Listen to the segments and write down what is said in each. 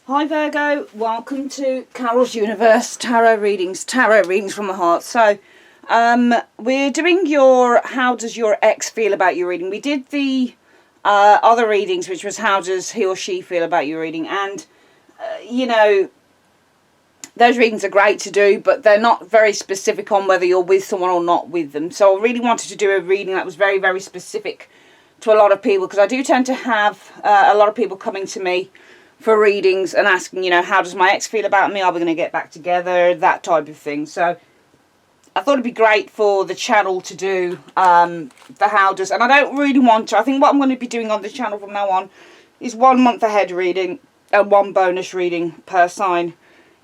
Hi Virgo, welcome to Carol's Universe Tarot readings from the heart. So we're doing your how does your ex feel about your reading. We did the other readings, which was how does he or she feel about your reading, and you know, those readings are great to do, but they're not very specific on whether you're with someone or not with them. So I really wanted to do a reading that was very, very specific to a lot of people, because I do tend to have a lot of people coming to me for readings and asking, you know, how does my ex feel about me? Are we going to get back together? That type of thing. So I thought it'd be great for the channel to do the how does. And I don't really want to. I think what I'm going to be doing on the channel from now on is 1 month ahead reading and one bonus reading per sign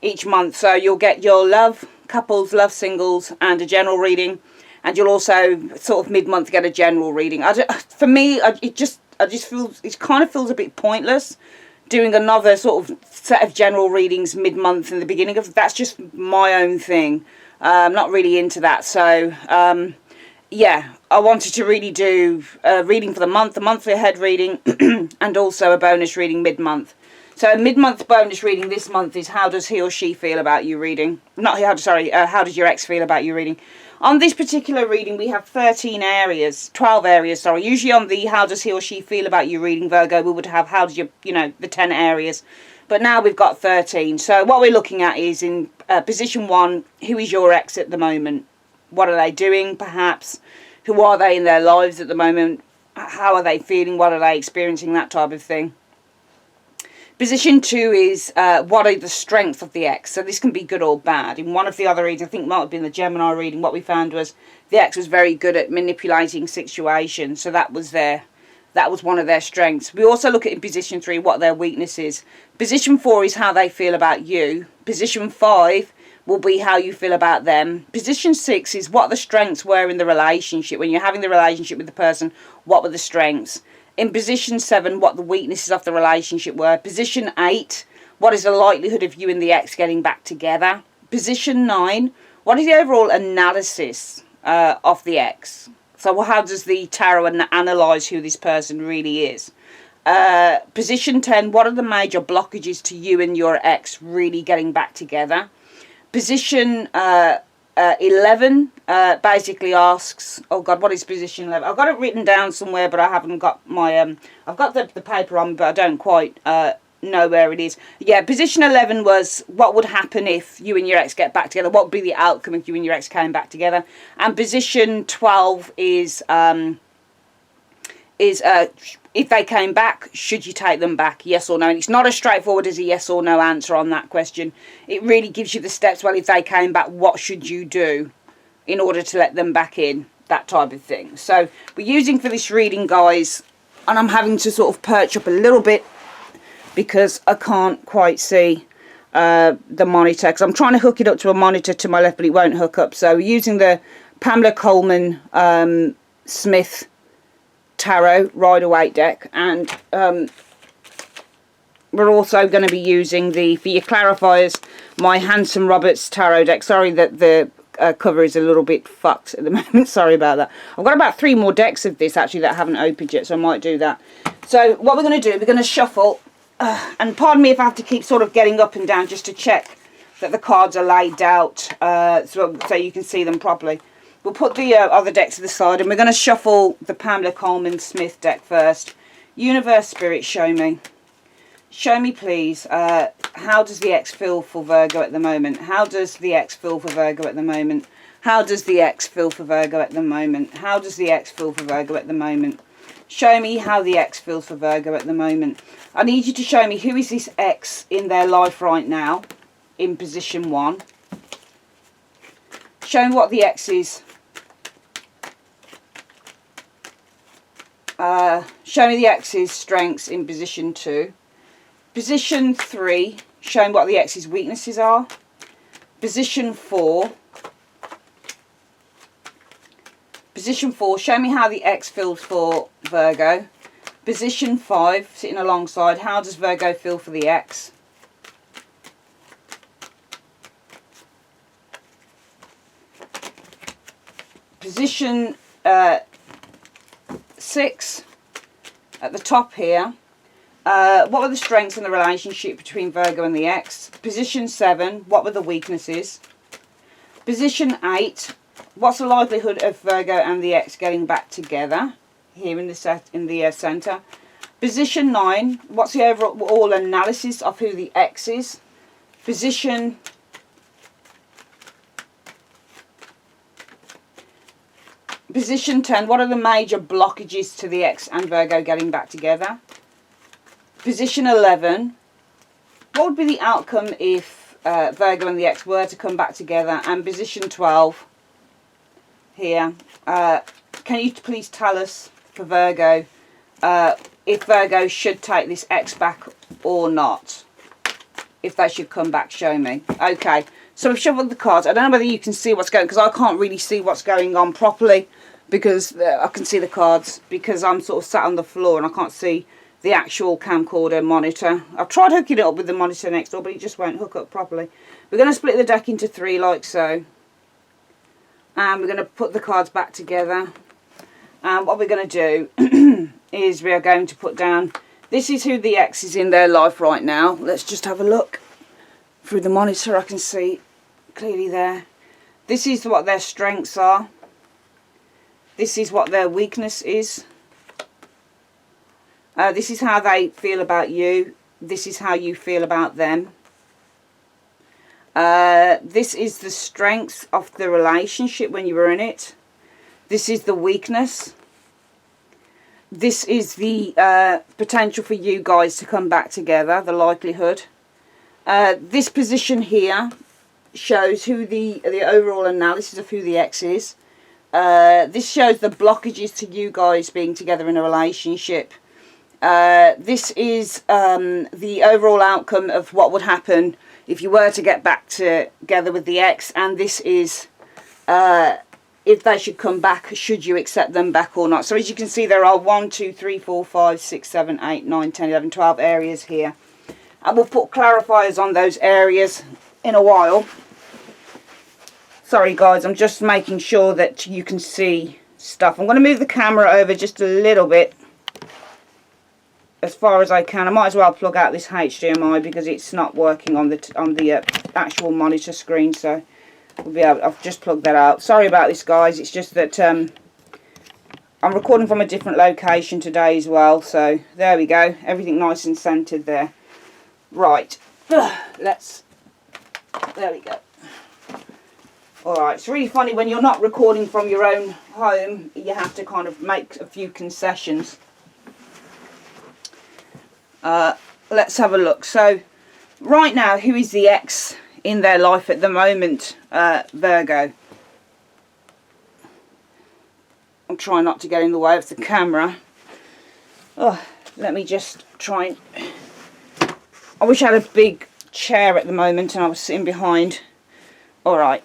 each month. So you'll get your love couples, love singles, and a general reading. And you'll also sort of mid-month get a general reading. For me, it kind of feels a bit pointless doing another sort of set of general readings mid-month in the beginning of. That's just my own thing. I'm not really into that. So yeah, I wanted to really do a reading for the month, a monthly ahead reading, and also a bonus reading mid-month. So a mid-month bonus reading this month is how does he or she feel about you reading. How does your ex feel about you reading. On this particular reading, we have 12 areas, sorry. Usually on the how does he or she feel about you reading, Virgo, we would have how does you know, the 10 areas. But now we've got 13. So what we're looking at is in position 1, who is your ex at the moment? What are they doing, perhaps? Who are they in their lives at the moment? How are they feeling? What are they experiencing? That type of thing. Position 2 is what are the strengths of the ex. So this can be good or bad. In one of the other readings, I think it might have been the Gemini reading, what we found was the ex was very good at manipulating situations. So that was one of their strengths. We also look at in position 3 what their weakness is. Position 4 is how they feel about you. Position 5 will be how you feel about them. Position 6 is what the strengths were in the relationship. When you're having the relationship with the person, what were the strengths? In position 7, what the weaknesses of the relationship were. Position 8, what is the likelihood of you and the ex getting back together. Position 9, what is the overall analysis of the ex. So how does the tarot analyse who this person really is. Position 10, what are the major blockages to you and your ex really getting back together. Position 11 basically asks, oh god, what is position 11? I've got it written down somewhere, but I haven't got my I've got the paper on, but I don't quite know where it is. Yeah, position 11 was what would happen if you and your ex get back together. What would be the outcome if you and your ex came back together? And position 12 is if they came back, should you take them back, yes or no? And it's not as straightforward as a yes or no answer on that question. It really gives you the steps. Well, if they came back, what should you do in order to let them back in? That type of thing. So we're using for this reading, guys, and I'm having to sort of perch up a little bit because I can't quite see the monitor, because I'm trying to hook it up to a monitor to my left, but it won't hook up. So we're using the Pamela Coleman Smith Tarot Rider-Waite deck, and we're also going to be using for your clarifiers, my Hanson Roberts Tarot deck. Sorry that the cover is a little bit fucked at the moment, sorry about that. I've got about 3 more decks of this actually that I haven't opened yet, so I might do that. So what we're going to do, we're going to shuffle, and pardon me if I have to keep sort of getting up and down just to check that the cards are laid out so you can see them properly. We'll put the other decks to the side, and we're going to shuffle the Pamela Coleman Smith deck first. Universe, Spirit, show me. Show me, please, how does the ex feel for Virgo at the moment? How does the ex feel for Virgo at the moment? How does the ex feel for Virgo at the moment? How does the ex feel for Virgo at the moment? Show me how the ex feels for Virgo at the moment. I need you to show me who is this ex in their life right now, in position 1. Show me what the ex is. Show me the ex's strengths in position 2. Position 3, show me what the ex's weaknesses are. Position 4. Position 4, show me how the ex feels for Virgo. Position 5, sitting alongside, how does Virgo feel for the ex? Position 6 at the top here, What were the strengths in the relationship between Virgo and the ex? Position 7, what were the weaknesses? Position 8, what's the likelihood of Virgo and the ex getting back together? Here in the centre. Position 9, what's the overall analysis of who the ex is? Position 10, what are the major blockages to the ex and Virgo getting back together? Position 11, what would be the outcome if Virgo and the ex were to come back together? And position 12, here, can you please tell us for Virgo if Virgo should take this ex back or not? If they should come back, show me. Okay, so I've shuffled the cards. I don't know whether you can see what's going, because I can't really see what's going on properly, because I can see the cards because I'm sort of sat on the floor and I can't see the actual camcorder monitor. I've tried hooking it up with the monitor next door, but it just won't hook up properly. We're going to split the deck into 3 like so, and we're going to put the cards back together. And what we're going to do is we are going to put down, this is who the ex is in their life right now. Let's just have a look through the monitor. I can see clearly there. This is what their strengths are. This is what their weakness is. This is how they feel about you. This is how you feel about them. This is the strength of the relationship when you were in it. This is the weakness. This is the potential for you guys to come back together, the likelihood. This position here shows who the overall analysis of who the ex is. This shows the blockages to you guys being together in a relationship. This is the overall outcome of what would happen if you were to get back together with the ex, and this is if they should come back, should you accept them back or not. So as you can see, there are 1, 2, 3, 4, 5, 6, 7, 8, 9, 10, 11, 12 areas here. And we'll put clarifiers on those areas in a while. Sorry guys, I'm just making sure that you can see stuff. I'm going to move the camera over just a little bit, as far as I can. I might as well plug out this HDMI because it's not working on the actual monitor screen, so we'll be able, I've just plugged that out. Sorry about this guys, it's just that I'm recording from a different location today as well, so there we go, everything nice and centered there. Right, there we go. Alright, it's really funny when you're not recording from your own home, you have to kind of make a few concessions. Let's have a look. So right now, who is the ex in their life at the moment? Virgo. I'm trying not to get in the way of the camera. Oh, let me just try and... I wish I had a big chair at the moment and I was sitting behind. Alright.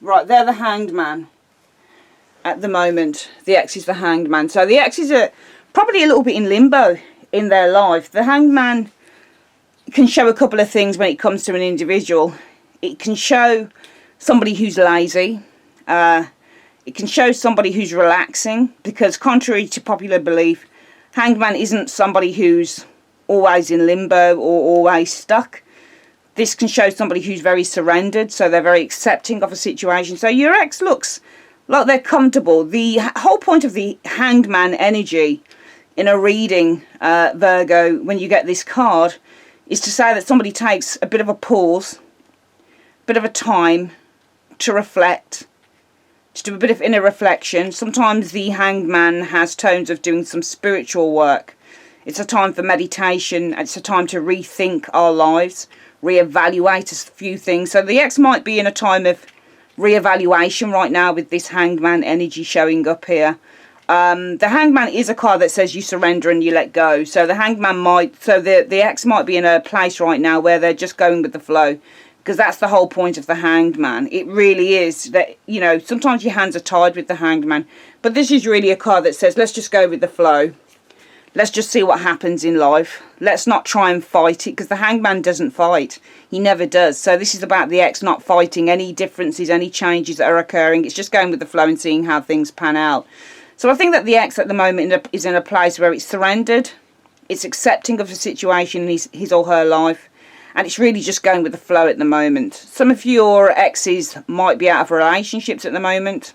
Right, they're the Hanged Man. At the moment, the ex is the Hanged Man. So the ex is probably a little bit in limbo in their life. The Hanged Man can show a couple of things when it comes to an individual. It can show somebody who's lazy. It can show somebody who's relaxing, because contrary to popular belief, Hanged Man isn't somebody who's always in limbo or always stuck. This can show somebody who's very surrendered, so they're very accepting of a situation. So your ex looks like they're comfortable. The whole point of the Hanged Man energy in a reading, Virgo, when you get this card, is to say that somebody takes a bit of a pause, a bit of a time to reflect, to do a bit of inner reflection. Sometimes the Hanged Man has tones of doing some spiritual work. It's a time for meditation. It's a time to rethink our lives, reevaluate a few things. So the ex might be in a time of reevaluation right now with this Hanged Man energy showing up here. The Hanged Man is a card that says you surrender and you let go. So the Hanged Man might, so the ex might be in a place right now where they're just going with the flow, because that's the whole point of the Hanged Man. It really is that, you know, sometimes your hands are tied with the Hanged Man, but this is really a card that says let's just go with the flow. Let's just see what happens in life. Let's not try and fight it, because the Hanged Man doesn't fight. He never does. So this is about the ex not fighting any differences, any changes that are occurring. It's just going with the flow and seeing how things pan out. So I think that the ex at the moment is in a place where it's surrendered, it's accepting of the situation in his or her life, and it's really just going with the flow at the moment. Some of your exes might be out of relationships at the moment.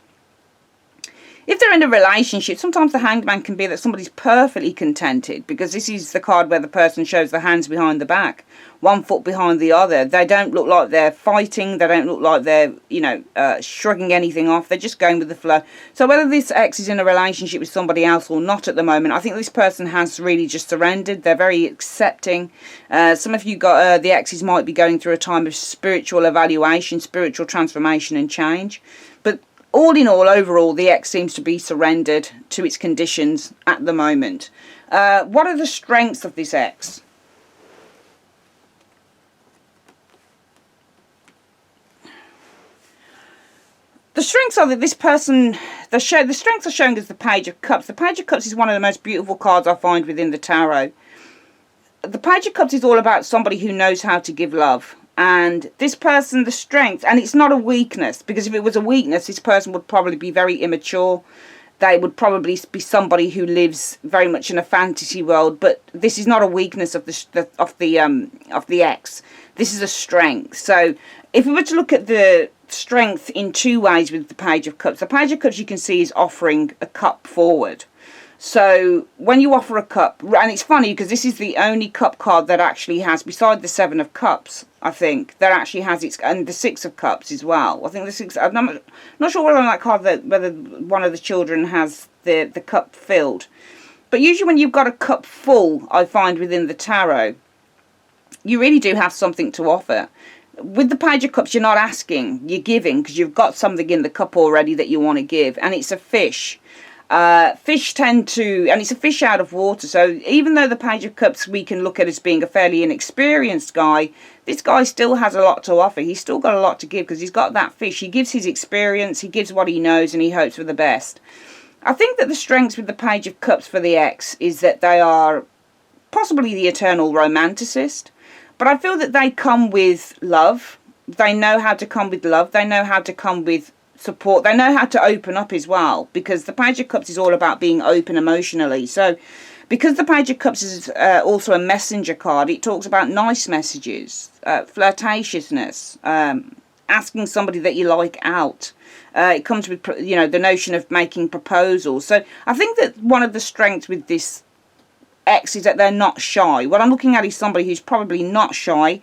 If they're in a relationship, sometimes the Hanged Man can be that somebody's perfectly contented, because this is the card where the person shows the hands behind the back, one foot behind the other. They don't look like they're fighting. They don't look like they're, shrugging anything off. They're just going with the flow. So whether this ex is in a relationship with somebody else or not at the moment, I think this person has really just surrendered. They're very accepting. Some of you the exes might be going through a time of spiritual evaluation, spiritual transformation and change. But all in all, overall, the ex seems to be surrendered to its conditions at the moment. What are the strengths of this ex? The strengths are that this person, the strengths are showing as the Page of Cups. The Page of Cups is one of the most beautiful cards I find within the tarot. The Page of Cups is all about somebody who knows how to give love. And this person, the strength, and it's not a weakness, because if it was a weakness, this person would probably be very immature. They would probably be somebody who lives very much in a fantasy world. But this is not a weakness of the ex. This is a strength. So if we were to look at the strength in two ways with the Page of Cups, the Page of Cups you can see is offering a cup forward. So when you offer a cup, and it's funny because this is the only cup card that actually has, beside the Seven of Cups, I think, that actually has its, and the Six of Cups as well. I think the Six, I'm not sure whether on that card whether one of the children has the cup filled. But usually when you've got a cup full, I find within the tarot, you really do have something to offer. With the Page of Cups, you're not asking, you're giving, because you've got something in the cup already that you want to give, and it's a fish. Fish tend to, and it's a fish out of water, so even though the Page of Cups we can look at as being a fairly inexperienced guy, this guy still has a lot to offer. He's still got a lot to give because he's got that fish. He gives his experience, he gives what he knows, and he hopes for the best. I think that the strengths with the Page of Cups for the ex is that they are possibly the eternal romanticist, but I feel that they come with love. They know how to come with love. They know how to come with support. They know how to open up as well, because the Page of Cups is all about being open emotionally. So because the Page of Cups is also a messenger card, it talks about nice messages, flirtatiousness, asking somebody that you like out. It comes with, the notion of making proposals. So I think that one of the strengths with this ex is that they're not shy. What I'm looking at is somebody who's probably not shy.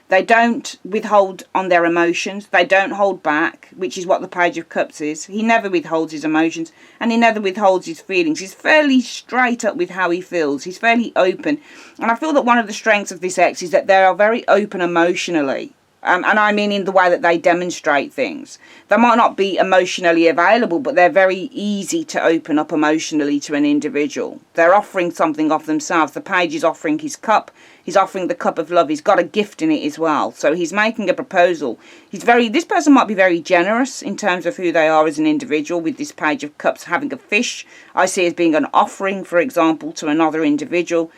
They don't withhold on their emotions. They don't hold back, which is what the Page of Cups is. He never withholds his emotions, and he never withholds his feelings. He's fairly straight up with how he feels. He's fairly open. And I feel that one of the strengths of this ex is that they are very open emotionally. And I mean in the way that they demonstrate things. They might not be emotionally available, but they're very easy to open up emotionally to an individual. They're offering something of themselves. The Page is offering his cup. He's offering the cup of love. He's got a gift in it as well. So he's making a proposal. This person might be very generous in terms of who they are as an individual, with this Page of Cups having a fish. I see as being an offering, for example, to another individual.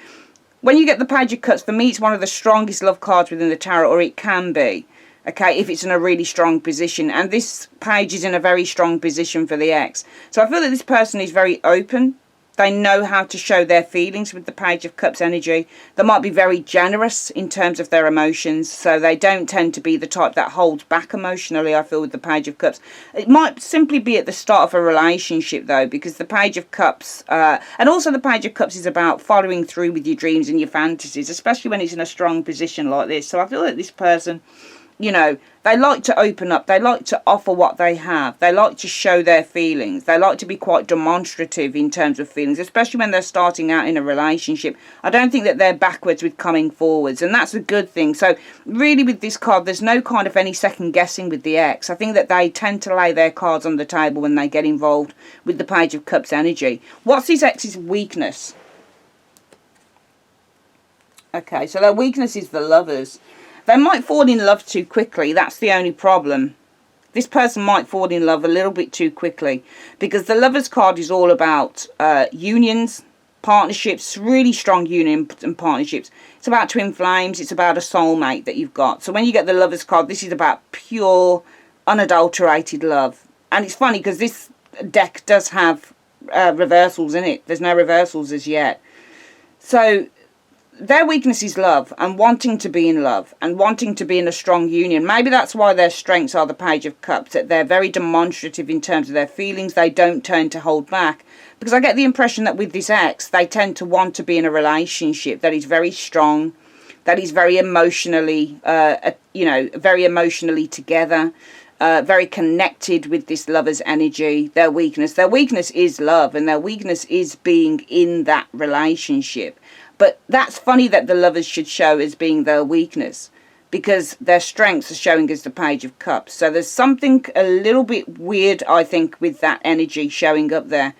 When you get the Page of Cups, for me, it's one of the strongest love cards within the tarot, or it can be, okay, if it's in a really strong position. And this page is in a very strong position for the ex. So I feel that this person is very open. They know how to show their feelings with the Page of Cups energy. They might be very generous in terms of their emotions, so they don't tend to be the type that holds back emotionally, I feel, with the Page of Cups. It might simply be at the start of a relationship, though, because the Page of Cups, and also the Page of Cups is about following through with your dreams and your fantasies, especially when it's in a strong position like this. So I feel that this person, they like to open up. They like to offer what they have. They like to show their feelings. They like to be quite demonstrative in terms of feelings, especially when they're starting out in a relationship. I don't think that they're backwards with coming forwards, and that's a good thing. So really with this card, there's no kind of any second guessing with the ex. I think that they tend to lay their cards on the table when they get involved with the Page of Cups energy. What's this ex's weakness? Okay, so their weakness is the Lovers. They might fall in love too quickly. That's the only problem. This person might fall in love a little bit too quickly, because the Lovers card is all about unions, partnerships, really strong union and partnerships. It's about twin flames. It's about a soulmate that you've got. So when you get the Lovers card, this is about pure, unadulterated love. And it's funny because this deck does have reversals in it. There's no reversals as yet. So their weakness is love and wanting to be in love and wanting to be in a strong union. Maybe that's why their strengths are the Page of Cups, that they're very demonstrative in terms of their feelings. They don't tend to hold back. Because I get the impression that with this ex, they tend to want to be in a relationship that is very strong, that is very emotionally, very emotionally together, very connected with this lover's energy. Their weakness is love, and their weakness is being in that relationship. But that's funny that the lovers should show as being their weakness, because their strengths are showing as the Page of Cups. So there's something a little bit weird, I think, with that energy showing up there.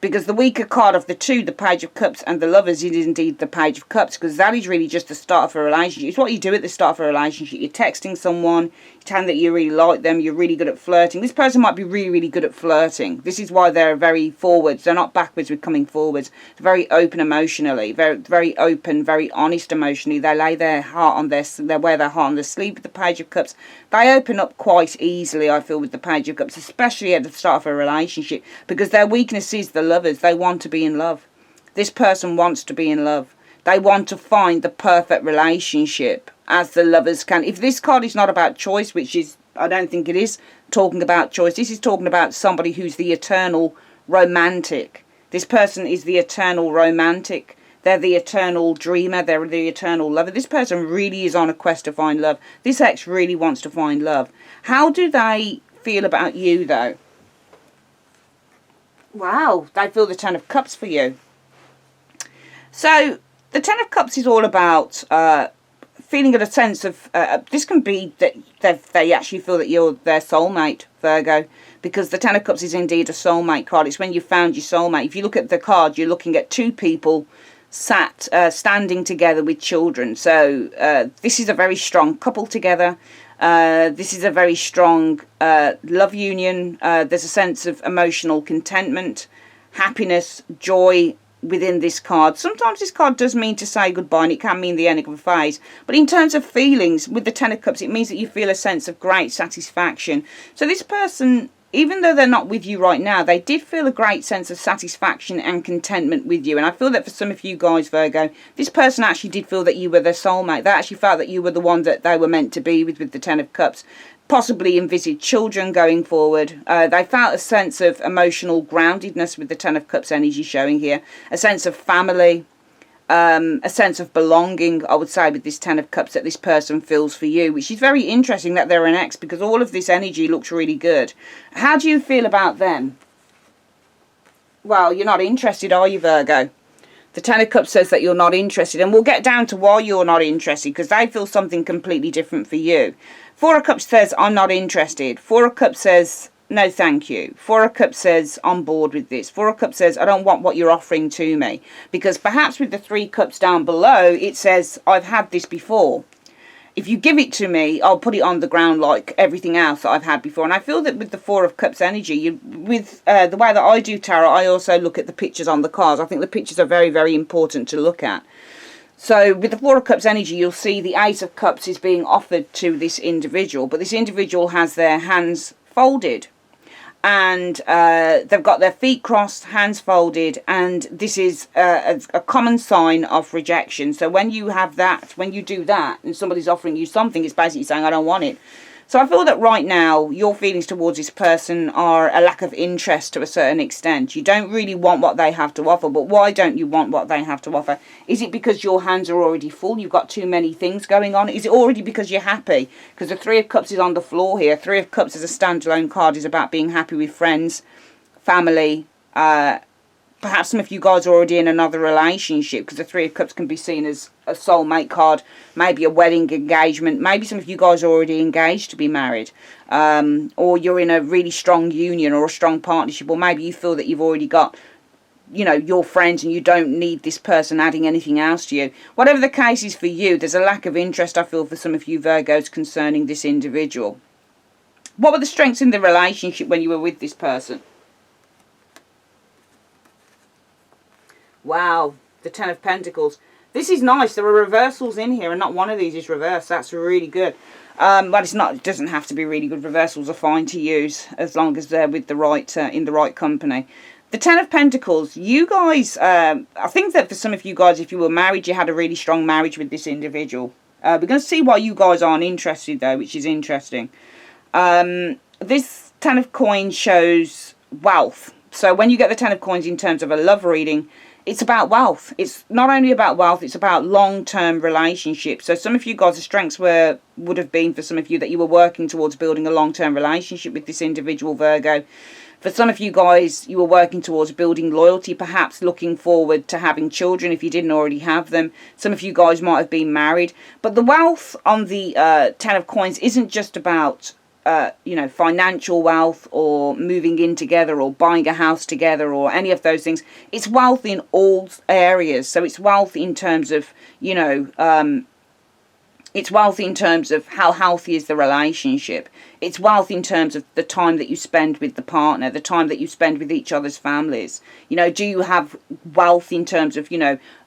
Because the weaker card of the two, the Page of Cups and the Lovers, is indeed the Page of Cups. Because that is really just the start of a relationship. It's what you do at the start of a relationship. You're texting someone, you're telling that you really like them, you're really good at flirting. This person might be really, really good at flirting. This is why they're very forwards. They're not backwards with coming forwards. They're very open emotionally, very open, very honest emotionally. They lay their heart on they wear their heart on their sleeve with the Page of Cups. They open up quite easily, I feel, with the Page of Cups, especially at the start of a relationship, because their weakness is the lovers. They want to be in love. This person wants to be in love. They want to find the perfect relationship, as the lovers can. If this card is not about choice, which is, I don't think it is talking about choice, this is talking about somebody who's the eternal romantic. This person is the eternal romantic. They're the eternal dreamer. They're the eternal lover. This person really is on a quest to find love. This ex really wants to find love. How do they feel about you, though? Wow, they feel the Ten of Cups for you. So the Ten of Cups is all about feeling a sense of... this can be that they actually feel that you're their soulmate, Virgo. Because the Ten of Cups is indeed a soulmate card. It's when you found your soulmate. If you look at the card, you're looking at two people standing together with children. So this is a very strong couple together. This is a very strong love union. There's a sense of emotional contentment, happiness, joy within this card. Sometimes this card does mean to say goodbye, and it can mean the end of a phase. But in terms of feelings, with the Ten of Cups, it means that you feel a sense of great satisfaction. So this person, even though they're not with you right now, they did feel a great sense of satisfaction and contentment with you. And I feel that for some of you guys, Virgo, this person actually did feel that you were their soulmate. They actually felt that you were the one that they were meant to be with the Ten of Cups. Possibly envisaged children going forward. They felt a sense of emotional groundedness with the Ten of Cups energy showing here. A sense of family. A sense of belonging, I would say, with this Ten of Cups that this person feels for you, which is very interesting that they're an ex, because all of this energy looks really good. How do you feel about them? Well, you're not interested, are you, Virgo? The Ten of Cups says that you're not interested, and we'll get down to why you're not interested, because they feel something completely different for you. Four of Cups says, I'm not interested. Four of Cups says, no thank you. Four of Cups says, I'm bored with this. Four of Cups says, I don't want what you're offering to me. Because perhaps with the Three Cups down below, it says, I've had this before. If you give it to me, I'll put it on the ground like everything else that I've had before. And I feel that with the Four of Cups energy, with the way that I do tarot, I also look at the pictures on the cards. I think the pictures are very, very important to look at. So with the Four of Cups energy, you'll see the Ace of Cups is being offered to this individual. But this individual has their hands folded. And they've got their feet crossed, hands folded, and this is a common sign of rejection. So when you have that, when you do that, and somebody's offering you something, it's basically saying, I don't want it. So I feel that right now, your feelings towards this person are a lack of interest to a certain extent. You don't really want what they have to offer, but why don't you want what they have to offer? Is it because your hands are already full? You've got too many things going on? Is it already because you're happy? Because the Three of Cups is on the floor here. Three of Cups as a standalone card is about being happy with friends, family, perhaps some of you guys are already in another relationship, because the Three of Cups can be seen as a soulmate card, maybe a wedding engagement. Maybe some of you guys are already engaged to be married, or you're in a really strong union or a strong partnership, or maybe you feel that you've already got, you know, your friends and you don't need this person adding anything else to you. Whatever the case is for you, there's a lack of interest, I feel, for some of you Virgos concerning this individual. What were the strengths in the relationship when you were with this person? Wow, the Ten of Pentacles. This is nice. There are reversals in here, and not one of these is reversed. That's really good. But it's not. It doesn't have to be really good. Reversals are fine to use as long as they're with the right in the right company. The Ten of Pentacles, you guys, I think that for some of you guys, if you were married, you had a really strong marriage with this individual. We're going to see why you guys aren't interested, though, which is interesting. This Ten of Coins shows wealth. So when you get the Ten of Coins in terms of a love reading, it's about wealth. It's not only about wealth, it's about long-term relationships. So some of you guys, the strengths would have been for some of you that you were working towards building a long-term relationship with this individual, Virgo. For some of you guys, you were working towards building loyalty, perhaps looking forward to having children if you didn't already have them. Some of you guys might have been married. But the wealth on the Ten of Coins isn't just about financial wealth or moving in together or buying a house together or any of those things. It's wealth in all areas. So it's wealth in terms of, it's wealth in terms of how healthy is the relationship. It's wealth in terms of the time that you spend with the partner, the time that you spend with each other's families. Do you have wealth in terms of,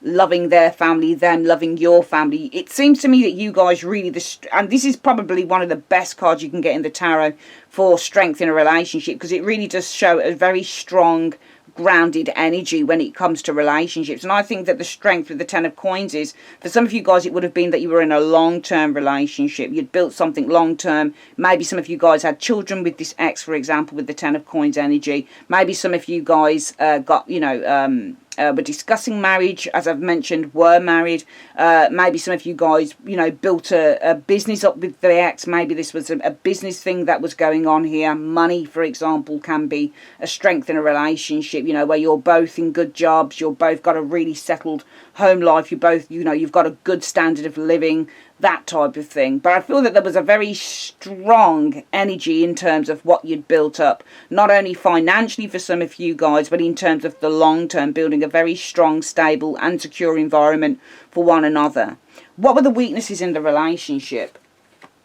loving their family, them loving your family? It seems to me that you guys really, and this is probably one of the best cards you can get in the tarot for strength in a relationship, because it really does show a very strong, grounded energy when it comes to relationships. And I think that the strength with the Ten of Coins is, for some of you guys, it would have been that you were in a long-term relationship. You'd built something long-term. Maybe some of you guys had children with this ex, for example, with the Ten of Coins energy. Maybe some of you guys were discussing marriage, as I've mentioned, were married. Maybe some of you guys, built a business up with the ex. Maybe this was a business thing that was going on here. Money, for example, can be a strength in a relationship, where you're both in good jobs, you're both got a really settled home life, you both, you've got a good standard of living, that type of thing. But I feel that there was a very strong energy in terms of what you'd built up, not only financially for some of you guys, but in terms of the long term, building a very strong, stable and secure environment for one another. What were the weaknesses in the relationship?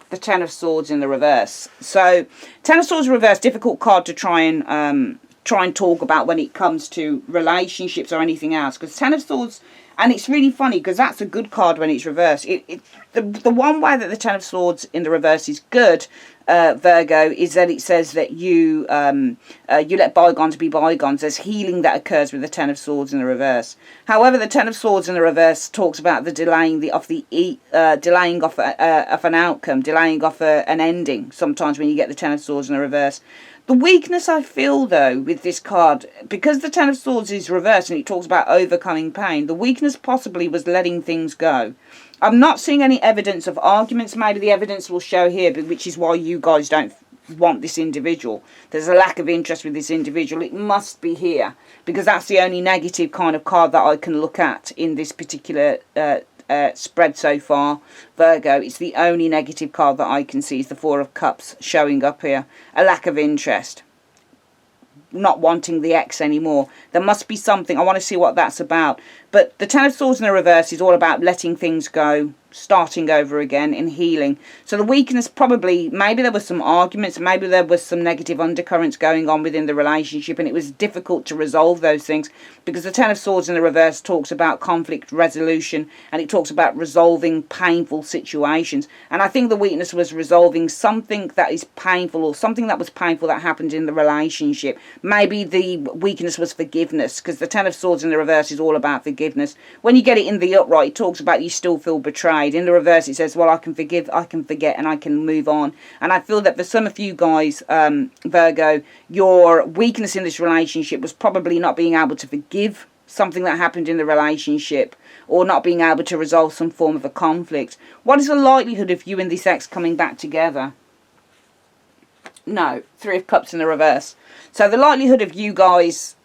The Ten of Swords in the reverse. So Ten of Swords reverse, difficult card to try and talk about when it comes to relationships or anything else, because Ten of Swords, and it's really funny because that's a good card when it's reversed. The one way that the Ten of Swords in the reverse is good, Virgo, is that it says that you let bygones be bygones. There's healing that occurs with the Ten of Swords in the reverse. However, the Ten of Swords in the reverse talks about the delaying of an outcome, delaying off an ending. Sometimes when you get the Ten of Swords in the reverse. The weakness I feel, though, with this card, because the Ten of Swords is reversed and it talks about overcoming pain, the weakness possibly was letting things go. I'm not seeing any evidence of arguments. Maybe the evidence will show here, which is why you guys don't want this individual. There's a lack of interest with this individual. It must be here, because that's the only negative kind of card that I can look at in this particular spread so far, Virgo. It's the only negative card that I can see is the Four of Cups showing up here. A lack of interest, not wanting the ex anymore. There must be something. I want to see what that's about. But the Ten of Swords in the reverse is all about letting things go, starting over again, and healing. So the weakness, probably, maybe there were some arguments, maybe there was some negative undercurrents going on within the relationship, and it was difficult to resolve those things, because the Ten of Swords in the reverse talks about conflict resolution, and it talks about resolving painful situations. And I think the weakness was resolving something that is painful, or something that was painful that happened in the relationship. Maybe the weakness was forgiveness, because the Ten of Swords in the reverse is all about forgiveness. When you get it in the upright, it talks about you still feel betrayed. In the reverse, it says, well, I can forgive, I can forget, and I can move on. And I feel that for some of you guys, Virgo, your weakness in this relationship was probably not being able to forgive something that happened in the relationship, or not being able to resolve some form of a conflict. What is the likelihood of you and this ex coming back together? No, Three of Cups in the reverse. So the likelihood of you guys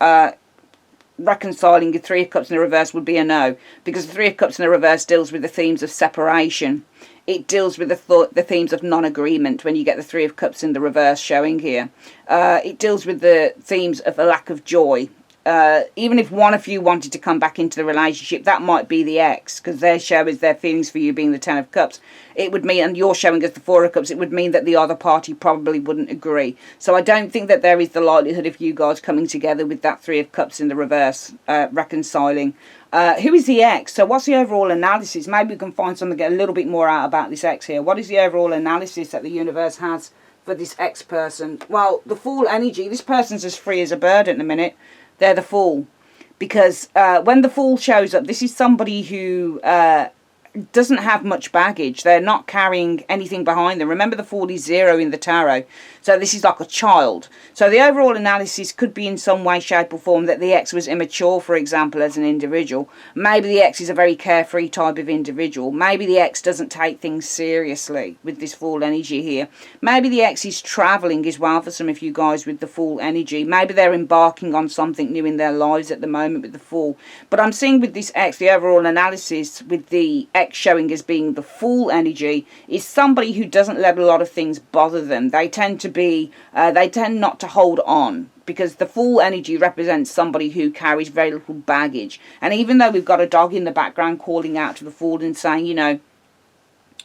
reconciling the Three of Cups in the reverse would be a no, because the Three of Cups in the reverse deals with the themes of separation. It deals with the themes of non-agreement when you get the Three of Cups in the reverse showing here. It deals with the themes of a lack of joy. Even if one of you wanted to come back into the relationship, that might be the ex, because their show is their feelings for you being the Ten of Cups. It would mean, and you're showing us the Four of Cups, it would mean that the other party probably wouldn't agree. So I don't think that there is the likelihood of you guys coming together with that Three of Cups in the reverse, reconciling. Who is the ex? So what's the overall analysis? Maybe we can find something, get a little bit more out about this ex here. What is the overall analysis that the universe has for this ex person? Well, the Fool energy, this person's as free as a bird at the minute. They're the Fool. Because when the Fool shows up, this is somebody who doesn't have much baggage. They're not carrying anything behind them. Remember, the Fool is 0 in the tarot. So this is like a child. So the overall analysis could be in some way, shape or form that the ex was immature, for example, as an individual. Maybe the ex is a very carefree type of individual. Maybe the ex doesn't take things seriously with this Fool energy here. Maybe the ex is travelling as well for some of you guys with the Fool energy. Maybe they're embarking on something new in their lives at the moment with the Fool. But I'm seeing with this ex, the overall analysis with the ex showing as being the Fool energy is somebody who doesn't let a lot of things bother them. They tend to be, they tend not to hold on, because the Fool energy represents somebody who carries very little baggage. And even though we've got a dog in the background calling out to the Fool and saying, you know,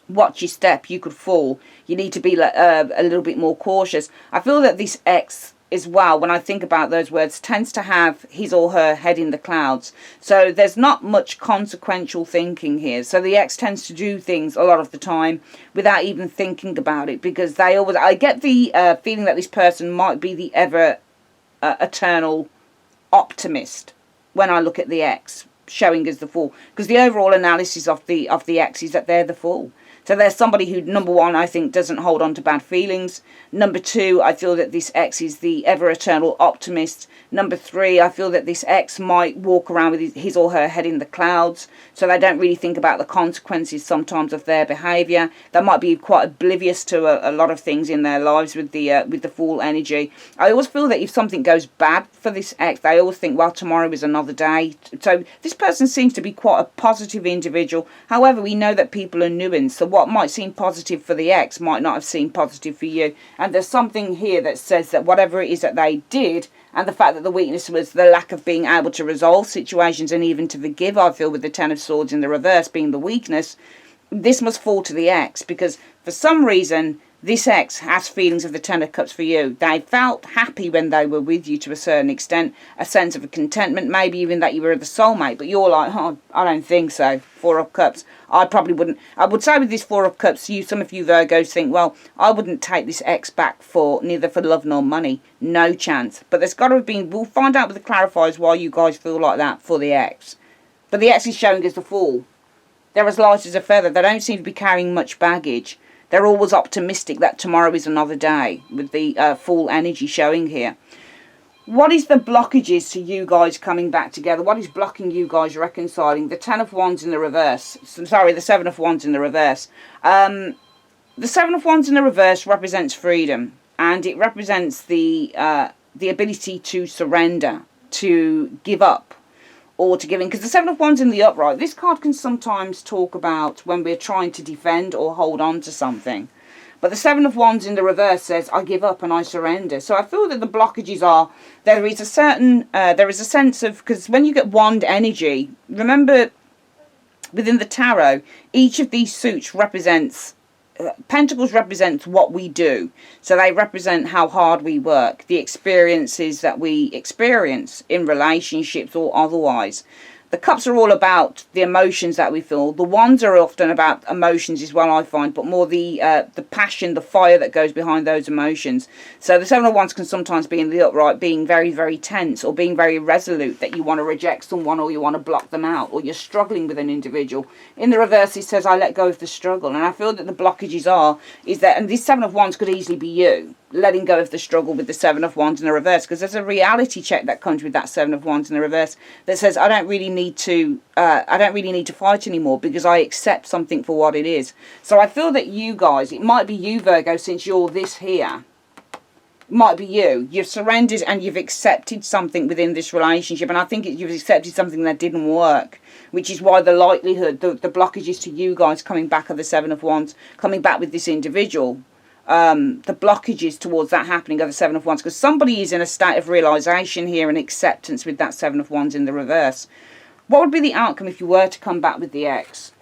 watch your step, you could fall, you need to be a little bit more cautious, I feel that this ex as well, when I think about those words, tends to have his or her head in the clouds. So there's not much consequential thinking here. So the ex tends to do things a lot of the time without even thinking about it, because they always, I get the feeling that this person might be the ever eternal optimist when I look at the ex showing as the Fool, because the overall analysis of the ex is that they're the Fool. So there's somebody who, number one, I think doesn't hold on to bad feelings. Number two, I feel that this ex is the ever-eternal optimist. Number three, I feel that this ex might walk around with his or her head in the clouds, so they don't really think about the consequences sometimes of their behaviour. They might be quite oblivious to a lot of things in their lives with the Fool energy. I always feel that if something goes bad for this ex, they always think, well, tomorrow is another day. So this person seems to be quite a positive individual. However, we know that people are nuanced, so what might seem positive for the ex might not have seemed positive for you. And there's something here that says that whatever it is that they did, and the fact that the weakness was the lack of being able to resolve situations and even to forgive, I feel, with the Ten of Swords in the reverse being the weakness, this must fall to the ex, because for some reason this ex has feelings of the Ten of Cups for you. They felt happy when they were with you to a certain extent, a sense of a contentment, maybe even that you were the soulmate, but you're like, oh, I don't think so. Four of Cups. I probably wouldn't. I would say with this Four of Cups, some of you Virgos think, well, I wouldn't take this ex back for neither for love nor money. No chance. But there's got to have been, we'll find out with the clarifiers why you guys feel like that for the ex. But the ex is showing as the Fool. They're as light as a feather. They don't seem to be carrying much baggage. They're always optimistic that tomorrow is another day, with the Fool energy showing here. What is the blockages to you guys coming back together? What is blocking you guys reconciling? The Ten of Wands in the reverse. Sorry, the Seven of Wands in the reverse. The Seven of Wands in the reverse represents freedom. And it represents the ability to surrender, to give up, or to give in. Because the Seven of Wands in the upright, this card can sometimes talk about when we're trying to defend or hold on to something. But the Seven of Wands in the reverse says, I give up and I surrender. So I feel that the blockages are, there is a sense of, because when you get wand energy, remember within the tarot, each of these suits represents, pentacles represents what we do. So they represent how hard we work, the experiences that we experience in relationships or otherwise. The cups are all about the emotions that we feel. The wands are often about emotions as well, I find, but more the passion, the fire that goes behind those emotions. So the Seven of Wands can sometimes be in the upright, being very, very tense, or being very resolute that you want to reject someone or you want to block them out, or you're struggling with an individual. In the reverse, it says, I let go of the struggle. And I feel that the blockages is that, and this Seven of Wands could easily be you, letting go of the struggle with the Seven of Wands in the reverse, because there's a reality check that comes with that Seven of Wands in the reverse that says I don't really need to fight anymore, because I accept something for what it is. So I feel that you guys, it might be you Virgo, since you're this here, it might be you've surrendered and you've accepted something within this relationship, and I think you've accepted something that didn't work, which is why the likelihood, the blockages to you guys coming back are the Seven of Wands, coming back with this individual. The blockages towards that happening are the Seven of Wands, because somebody is in a state of realisation here and acceptance with that Seven of Wands in the reverse. What would be the outcome if you were to come back with the ex?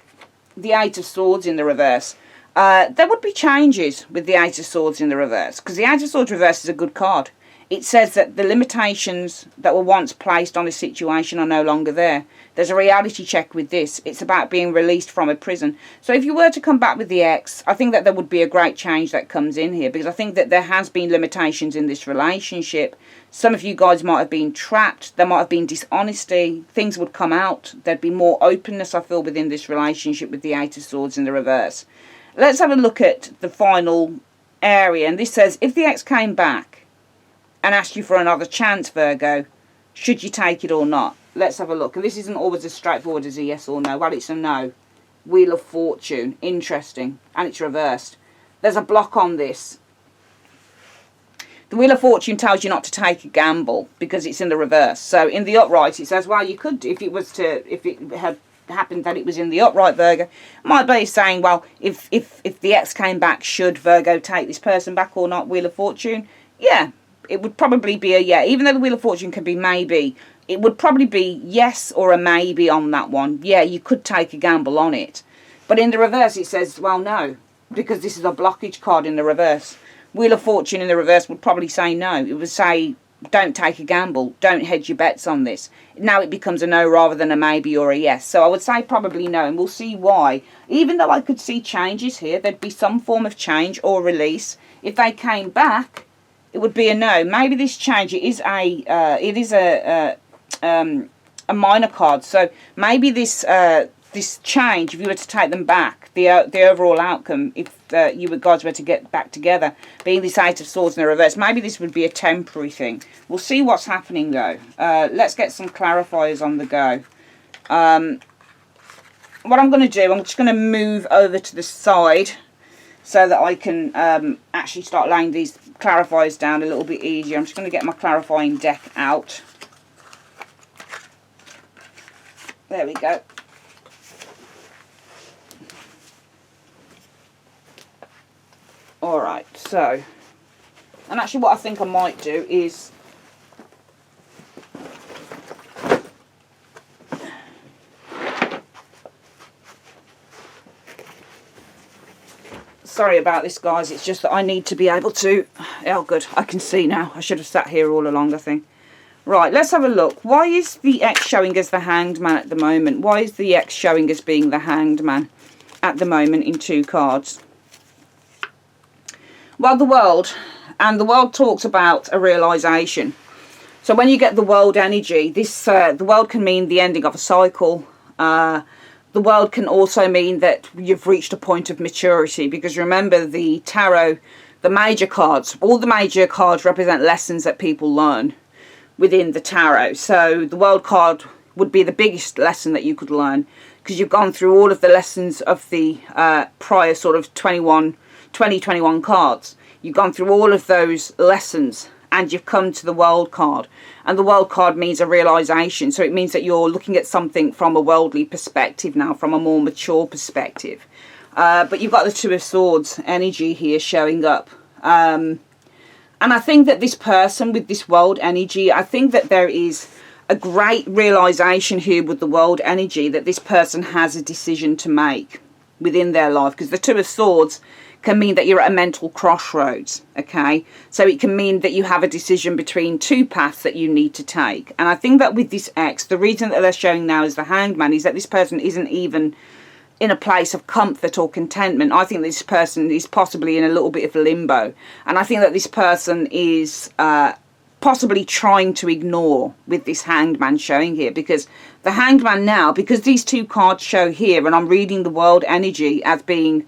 The Eight of Swords in the reverse. There would be changes with the Eight of Swords in the reverse, because the Eight of Swords reverse is a good card. it says that the limitations that were once placed on a situation are no longer there. There's a reality check with this. It's about being released from a prison. So if you were to come back with the ex, I think that there would be a great change that comes in here, because I think that there has been limitations in this relationship. Some of you guys might have been trapped. There might have been dishonesty. Things would come out. There'd be more openness, I feel, within this relationship with the Eight of Swords in the reverse. Let's have a look at the final area. And this says, if the ex came back and asked you for another chance, Virgo, should you take it or not? Let's have a look. And this isn't always as straightforward as a yes or no. Well, it's a no. Wheel of Fortune. Interesting. And it's reversed. There's a block on this. The Wheel of Fortune tells you not to take a gamble because it's in the reverse. So in the upright, it says, well, you could, if it had happened that it was in the upright, Virgo, might be saying, well, if the ex came back, should Virgo take this person back or not? Wheel of Fortune. Yeah. It would probably be a yeah. Even though the Wheel of Fortune can be maybe, it would probably be yes or a maybe on that one. Yeah, you could take a gamble on it. But in the reverse, it says, well, no, because this is a blockage card in the reverse. Wheel of Fortune in the reverse would probably say no. It would say, don't take a gamble. Don't hedge your bets on this. Now it becomes a no rather than a maybe or a yes. So I would say probably no, and we'll see why. Even though I could see changes here, there'd be some form of change or release. If they came back, it would be a no. Maybe this change, it is a minor card. So maybe this this change, if you were to take them back, the overall outcome, if you guys were to get back together, being this Eight of Swords in the reverse, maybe this would be a temporary thing. We'll see what's happening though. Let's get some clarifiers on the go. What I'm going to do, I'm just going to move over to the side so that I can actually start laying these clarifiers down a little bit easier. I'm just going to get my clarifying deck out. There we go. Alright, so, and actually what I think I might do is, sorry about this, guys, it's just that I need to be able to, oh good, I can see now. I should have sat here all along, I think. Right, let's have a look. Why is the ex showing as the Hanged Man at the moment? Why is the ex showing as being the Hanged Man at the moment in 2 cards? Well, the World, and the World talks about a realisation. So when you get the World energy, this the World can mean the ending of a cycle. The World can also mean that you've reached a point of maturity, because remember the tarot, the major cards, all the major cards represent lessons that people learn within the tarot. So the World card would be the biggest lesson that you could learn, because you've gone through all of the lessons of the prior sort of 2021 cards. You've gone through all of those lessons and you've come to the World card, and the World card means a realization. So it means that you're looking at something from a worldly perspective now, from a more mature perspective. But you've got the Two of Swords energy here showing up, and I think that this person with this World energy, I think that there is a great realization here with the World energy, that this person has a decision to make within their life, because the Two of Swords can mean that you're at a mental crossroads, okay? So it can mean that you have a decision between 2 paths that you need to take. And I think that with this ex, the reason that they're showing now as the Hanged Man is that this person isn't even in a place of comfort or contentment. I think this person is possibly in a little bit of limbo. And I think that this person is possibly trying to ignore with this Hanged Man showing here, because the Hanged Man now, because these 2 cards show here, and I'm reading the World energy as being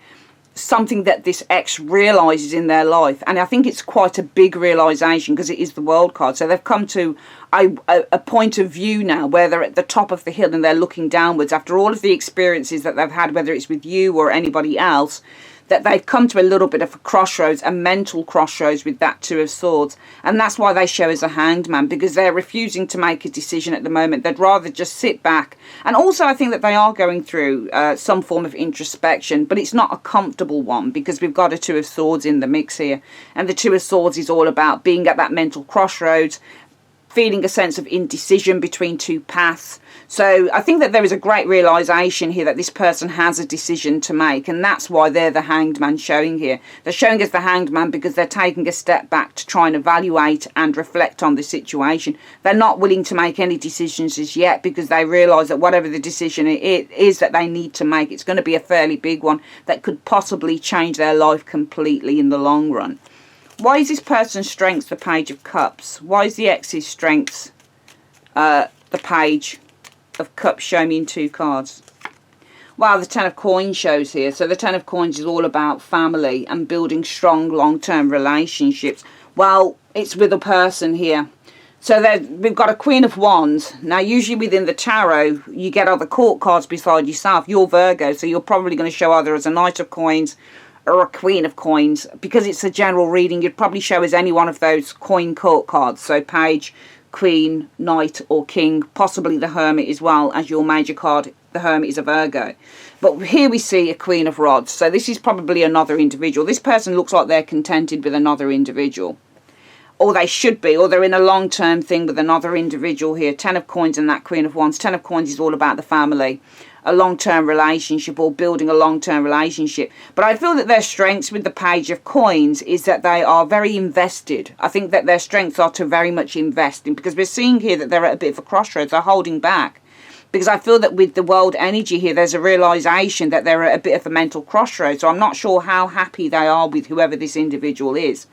something that this ex realizes in their life, and I think it's quite a big realization because it is the World card. So they've come to a point of view now where they're at the top of the hill and they're looking downwards after all of the experiences that they've had, whether it's with you or anybody else, that they've come to a little bit of a crossroads, a mental crossroads with that Two of Swords. And that's why they show as a Hanged Man, because they're refusing to make a decision at the moment. They'd rather just sit back. And also I think that they are going through some form of introspection, but it's not a comfortable one, because we've got a Two of Swords in the mix here. And the Two of Swords is all about being at that mental crossroads, feeling a sense of indecision between two paths. So I think that there is a great realisation here that this person has a decision to make, and that's why they're the Hanged Man showing here. They're showing as the Hanged Man because they're taking a step back to try and evaluate and reflect on the situation. They're not willing to make any decisions as yet because they realise that whatever the decision it is that they need to make, it's going to be a fairly big one that could possibly change their life completely in the long run. Why is this person's strengths the Page of Cups? Why is the ex's strengths the Page of Cups? Show me in 2 cards. Well, the Ten of Coins shows here. So the Ten of Coins is all about family and building strong long-term relationships. Well, it's with a person here. So we've got a Queen of Wands. Now, usually within the tarot, you get other court cards beside yourself. You're Virgo, so you're probably going to show either as a Knight of Coins or a Queen of Coins. Because it's a general reading, you'd probably show as any one of those coin court cards. So Page, Queen, Knight or King, possibly the Hermit as well as your major card. The Hermit is a Virgo. But here we see a Queen of Rods. So this is probably another individual. This person looks like they're contented with another individual. Or they should be, or they're in a long-term thing with another individual here. 10 of Coins and that Queen of Wands. 10 of Coins is all about the family, a long-term relationship or building a long-term relationship. But I feel that their strengths with the Page of Coins is that they are very invested. I think that their strengths are to very much invest in, because we're seeing here that they're at a bit of a crossroads. They're holding back. Because I feel that with the world energy here, there's a realisation that they're at a bit of a mental crossroads. So I'm not sure how happy they are with whoever this individual is.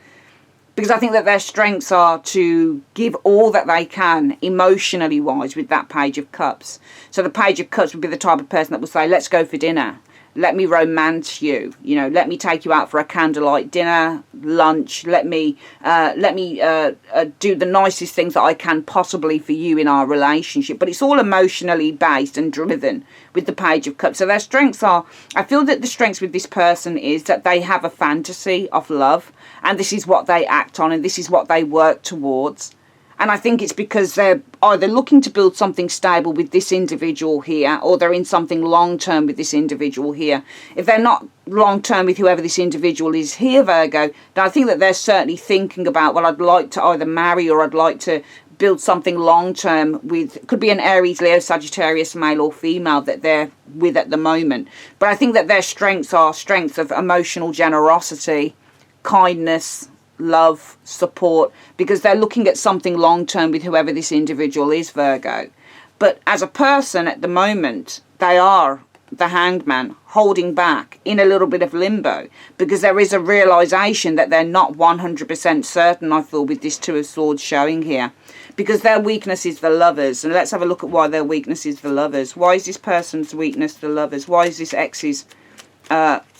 Because I think that their strengths are to give all that they can emotionally wise with that Page of Cups. So the Page of Cups would be the type of person that will say, let's go for dinner. Let me romance you. You know, let me take you out for a candlelight dinner, lunch. Let me do the nicest things that I can possibly for you in our relationship. But it's all emotionally based and driven with the Page of Cups. So their strengths are, I feel that the strengths with this person is that they have a fantasy of love. And this is what they act on, and this is what they work towards. And I think it's because they're either looking to build something stable with this individual here, or they're in something long-term with this individual here. If they're not long-term with whoever this individual is here, Virgo, then I think that they're certainly thinking about, well, I'd like to either marry or I'd like to build something long-term with, could be an Aries, Leo, Sagittarius, male or female that they're with at the moment. But I think that their strengths are strengths of emotional generosity, kindness, love, support, because they're looking at something long-term with whoever this individual is, Virgo. But as a person at the moment, they are the Hanged Man, holding back in a little bit of limbo, because there is a realisation that they're not 100% certain, I feel, with this Two of Swords showing here. Because their weakness is the Lovers. And let's have a look at why their weakness is the Lovers. Why is this person's weakness the Lovers? Why is this ex's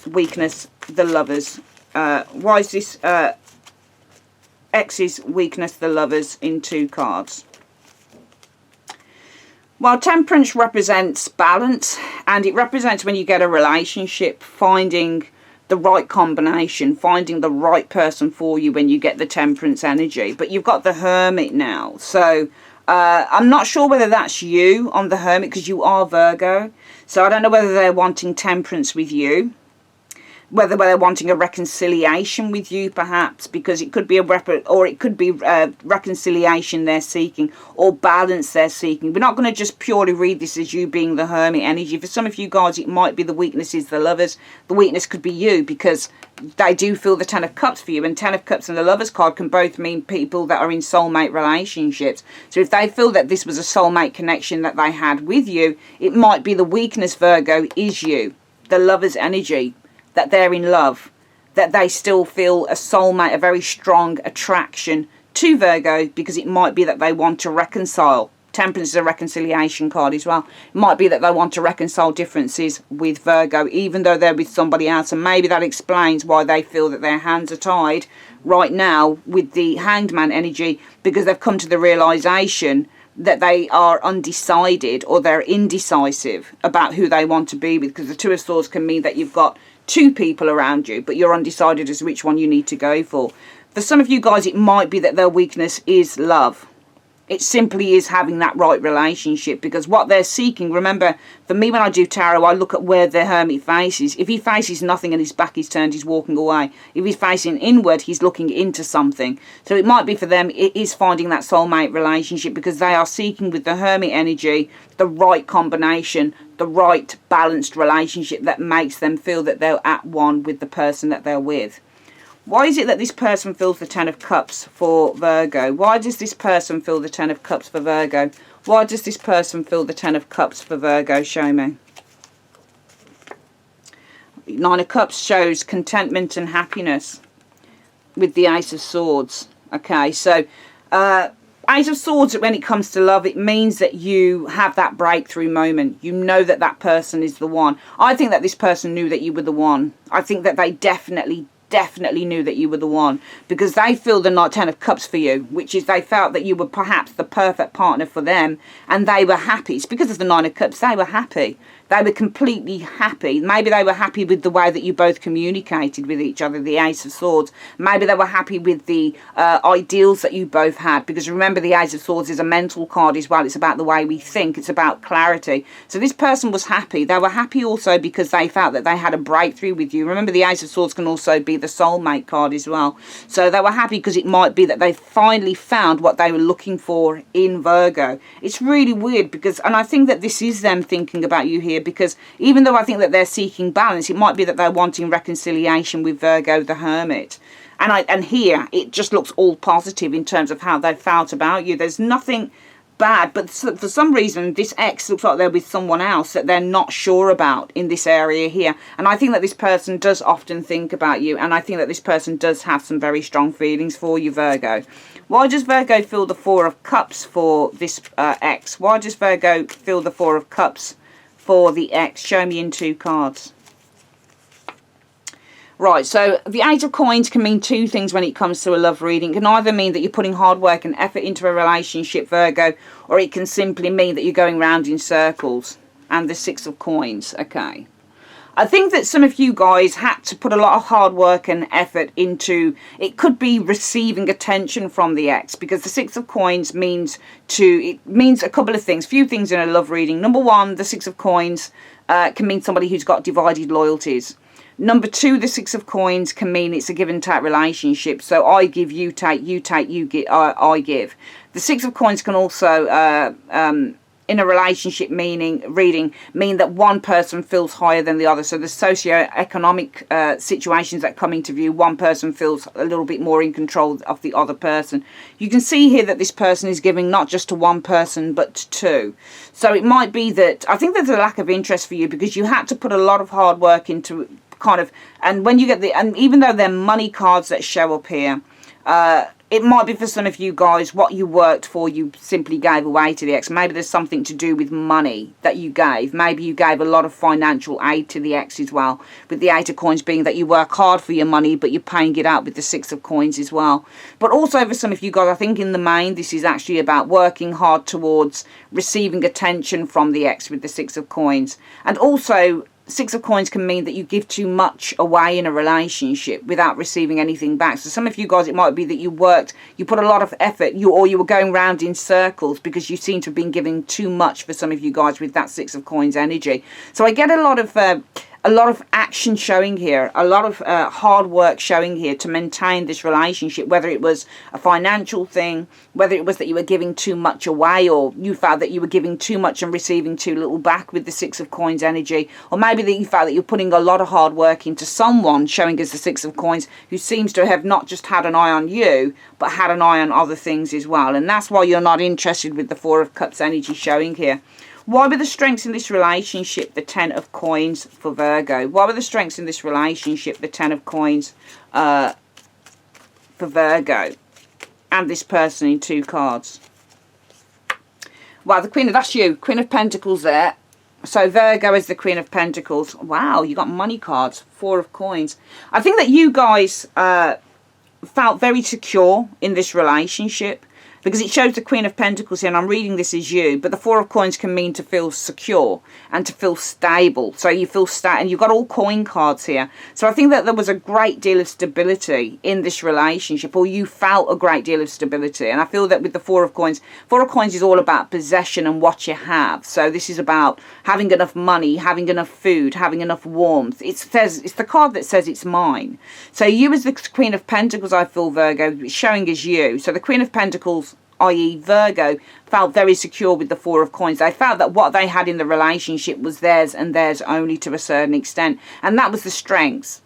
weakness the Lovers? Why is this ex's weakness the Lovers in 2 cards? Well, Temperance represents balance, and it represents when you get a relationship, finding the right combination, finding the right person for you when you get the Temperance energy. But you've got the Hermit now, so I'm not sure whether that's you on the Hermit, because you are Virgo. So I don't know whether they're wanting Temperance with you, whether they're wanting a reconciliation with you, perhaps, because it could be reconciliation they're seeking, or balance they're seeking. We're not going to just purely read this as you being the Hermit energy. For some of you guys, it might be the weakness is the Lovers. The weakness could be you, because they do feel the 10 of Cups for you, and 10 of Cups and the Lovers card can both mean people that are in soulmate relationships. So if they feel that this was a soulmate connection that they had with you, it might be the weakness, Virgo, is you, the Lovers energy, that they're in love, that they still feel a soulmate, a very strong attraction to Virgo, because it might be that they want to reconcile. Temperance is a reconciliation card as well. It might be that they want to reconcile differences with Virgo, even though they're with somebody else, and maybe that explains why they feel that their hands are tied right now with the Hanged Man energy, because they've come to the realisation that they are undecided, or they're indecisive about who they want to be with, because the Two of Swords can mean that you've got 2 people around you, but you're undecided as to which one you need to go for. For some of you guys, it might be that their weakness is love. It simply is having that right relationship, because what they're seeking, remember, for me when I do tarot, I look at where the hermit faces. If he faces nothing and his back is turned, he's walking away. If he's facing inward, he's looking into something. So it might be for them, it is finding that soulmate relationship, because they are seeking with the hermit energy the right combination, the right balanced relationship that makes them feel that they're at one with the person that they're with. Why is it that this person feels the Ten of Cups for Virgo? Why does this person feel the Ten of Cups for Virgo? Why does this person feel the Ten of Cups for Virgo? Show me. Nine of Cups shows contentment and happiness with the Ace of Swords. Okay, so Ace of Swords, when it comes to love, it means that you have that breakthrough moment. You know that that person is the one. I think that this person knew that you were the one. I think that they definitely knew that you were the one, because they feel the Ten of Cups for you, which is they felt that you were perhaps the perfect partner for them, and they were happy. It's because of the Nine of Cups. They were happy. They were completely happy. Maybe they were happy with the way that you both communicated with each other, the Ace of Swords. Maybe they were happy with the ideals that you both had, because remember, the Ace of Swords is a mental card as well. It's about the way we think. It's about clarity. So this person was happy. They were happy also because they felt that they had a breakthrough with you. Remember, the Ace of Swords can also be the soulmate card as well. So they were happy because it might be that they finally found what they were looking for in Virgo. It's really weird, because, and I think that this is them thinking about you here, because even though I think that they're seeking balance, it might be that they're wanting reconciliation with Virgo the Hermit. And here it just looks all positive in terms of how they felt about you. There's nothing bad, but for some reason this ex looks like they're with someone else that they're not sure about in this area here. And I think that this person does often think about you, and I think that this person does have some very strong feelings for you, Virgo. Why does Virgo feel the Four of Cups for this ex? Why does Virgo feel the Four of Cups for the ex? Show me in 2 cards. Right, so the Eight of Coins can mean 2 things when it comes to a love reading. It can either mean that you're putting hard work and effort into a relationship, Virgo, or it can simply mean that you're going round in circles. And the Six of Coins, okay. I think that some of you guys had to put a lot of hard work and effort into, it could be receiving attention from the ex, because the Six of Coins means it means a couple of things, few things in a love reading. Number 1, the Six of Coins can mean somebody who's got divided loyalties. Number 2, the Six of Coins can mean it's a give and take relationship. So I give, you take, you give, I give. The Six of Coins can also, in a relationship reading, mean that one person feels higher than the other. So the socio-economic situations that come into view, one person feels a little bit more in control of the other person. You can see here that this person is giving not just to one person, but to 2. So it might be that, I think there's a lack of interest for you, because you had to put a lot of hard work into and when you get and even though they're money cards that show up here, it might be for some of you guys what you worked for you simply gave away to the ex. Maybe there's something to do with money that you gave. Maybe you gave a lot of financial aid to the ex as well, with the Eight of Coins being that you work hard for your money, but you're paying it out with the Six of Coins as well. But also for some of you guys, I think in the main this is actually about working hard towards receiving attention from the ex with the Six of Coins. And also Six of Coins can mean that you give too much away in a relationship without receiving anything back. So some of you guys, it might be that you put a lot of effort, or you were going round in circles because you seem to have been giving too much for some of you guys with that Six of Coins energy. So I get a lot of action showing here, a lot of hard work showing here to maintain this relationship, whether it was a financial thing, whether it was that you were giving too much away, or you felt that you were giving too much and receiving too little back with the Six of Coins energy, or maybe that you felt that you're putting a lot of hard work into someone showing us the Six of Coins who seems to have not just had an eye on you, but had an eye on other things as well. And that's why you're not interested with the Four of Cups energy showing here. Why were the strengths in this relationship the Ten of Coins for Virgo? Why were the strengths in this relationship the Ten of Coins for Virgo? And this person in 2 cards. Wow, the Queen of, that's you. Queen of Pentacles there. So Virgo is the Queen of Pentacles. Wow, you got money cards. 4 of Coins. I think that you guys felt very secure in this relationship. because it shows the Queen of Pentacles here, and I'm reading this as you, but the Four of Coins can mean to feel secure and to feel stable. So you feel and you've got all coin cards here. So I think that there was a great deal of stability in this relationship, or you felt a great deal of stability. And I feel that with the Four of Coins is all about possession and what you have. So this is about having enough money, having enough food, having enough warmth. It says, it's the card that says it's mine. So you as the Queen of Pentacles, I feel, Virgo, it's showing as you. So the Queen of Pentacles, i.e. Virgo, felt very secure with the Four of Coins. They felt that what they had in the relationship was theirs and theirs only to a certain extent. And that was the strengths.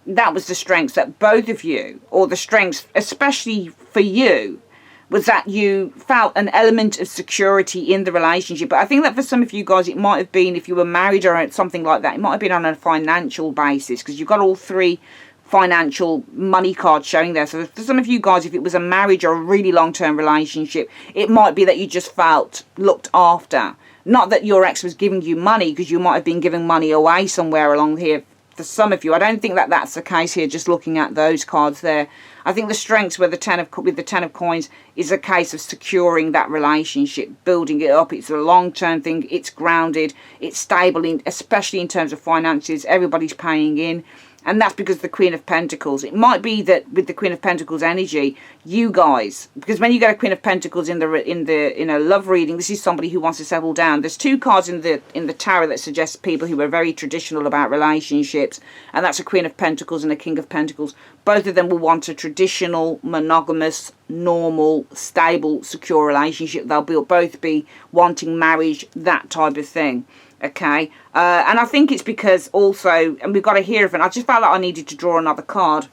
That was the strengths that both of you, or the strengths especially for you, was that you felt an element of security in the relationship. But I think that for some of you guys, it might have been, if you were married or something like that, it might have been on a financial basis, because you've got all three financial money cards showing there. So for some of you guys, if it was a marriage or a really long-term relationship, it might be that you just felt looked after. Not that your ex was giving you money, because you might have been giving money away somewhere along here for some of you. I don't think that that's the case here, just looking at those cards there. I think the strengths with the Ten of Coins is a case of securing that relationship, building it up. It's a long-term thing. It's grounded. It's stable, especially in terms of finances. Everybody's paying in. And that's because of the Queen of Pentacles. It might be that with the Queen of Pentacles energy, you guys, because when you get a Queen of Pentacles in a love reading, this is somebody who wants to settle down. There's two cards in the tarot that suggest people who are very traditional about relationships, and that's a Queen of Pentacles and a King of Pentacles. Both of them will want a traditional, monogamous, normal, stable, secure relationship. They'll both be wanting marriage, that type of thing. Okay, and I think it's because also, and we've got a Hierophant. I just felt like I needed to draw another card.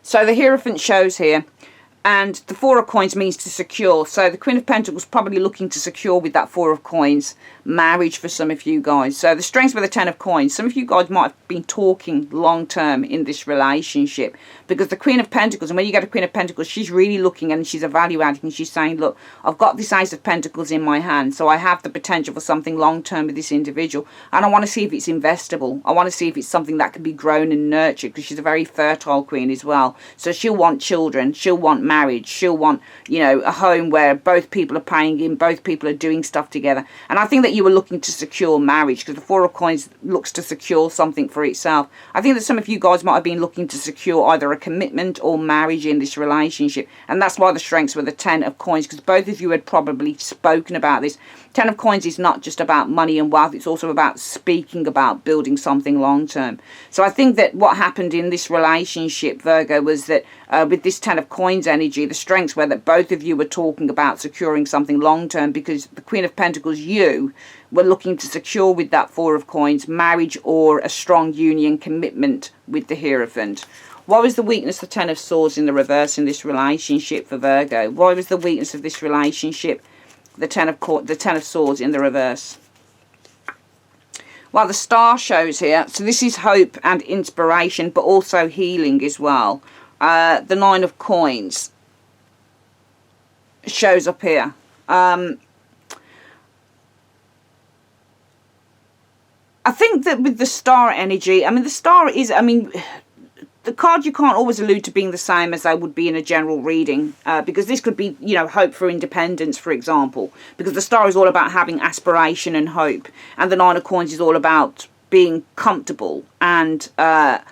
So the Hierophant shows here, and the Four of Coins means to secure. So the Queen of Pentacles probably looking to secure with that Four of Coins marriage for some of you guys. So the strengths with the Ten of Coins, some of you guys might have been talking long term in this relationship, because the Queen of Pentacles, and when you get a Queen of Pentacles, she's really looking and she's evaluating, and she's saying, look, I've got this Ace of Pentacles in my hand, so I have the potential for something long term with this individual, and I want to see if it's investable. I want to see if it's something that can be grown and nurtured, because she's a very fertile queen as well. So she'll want children, she'll want marriage, she'll want, you know, a home where both people are paying in, both people are doing stuff together. And I think that you were looking to secure marriage, because the Four of Coins looks to secure something for itself. I think that some of you guys might have been looking to secure either a commitment or marriage in this relationship, and that's why the strengths were the Ten of Coins, because both of you had probably spoken about this. Ten of Coins is not just about money and wealth, it's also about speaking about building something long term. So I think that what happened in this relationship, Virgo, was that with this Ten of Coins energy, the strengths were that both of you were talking about securing something long term, because the Queen of Pentacles, you were looking to secure with that Four of Coins marriage or a strong union commitment with the Hierophant. What was the weakness of the Ten of Swords in the reverse in this relationship for Virgo? Why was the weakness of this relationship the Ten of Swords in the reverse? Well, the Star shows here. So this is hope and inspiration, but also healing as well. The Nine of Coins shows up here. I think that with the Star energy, I mean, the Star is, I mean, the card you can't always allude to being the same as they would be in a general reading, because this could be, you know, hope for independence, for example, because the Star is all about having aspiration and hope, and the Nine of Coins is all about being comfortable, and I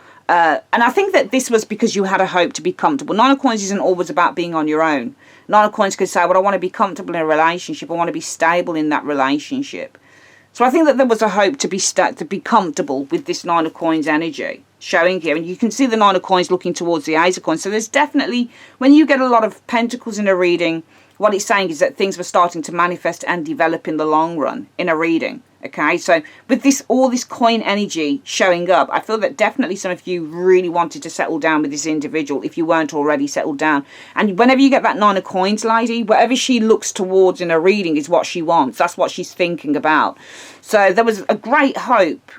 think that this was because you had a hope to be comfortable. Nine of Coins isn't always about being on your own. Nine of Coins could say, well, I want to be comfortable in a relationship, I want to be stable in that relationship. So I think that there was a hope to be comfortable with this Nine of Coins energy showing here. And you can see the Nine of Coins looking towards the Ace of Coins. So there's definitely, when you get a lot of Pentacles in a reading, what it's saying is that things were starting to manifest and develop in the long run in a reading. Okay, so with this, all this coin energy showing up, I feel that definitely some of you really wanted to settle down with this individual if you weren't already settled down. And whenever you get that Nine of Coins lady, whatever she looks towards in a reading is what she wants. That's what she's thinking about. So there was a great hope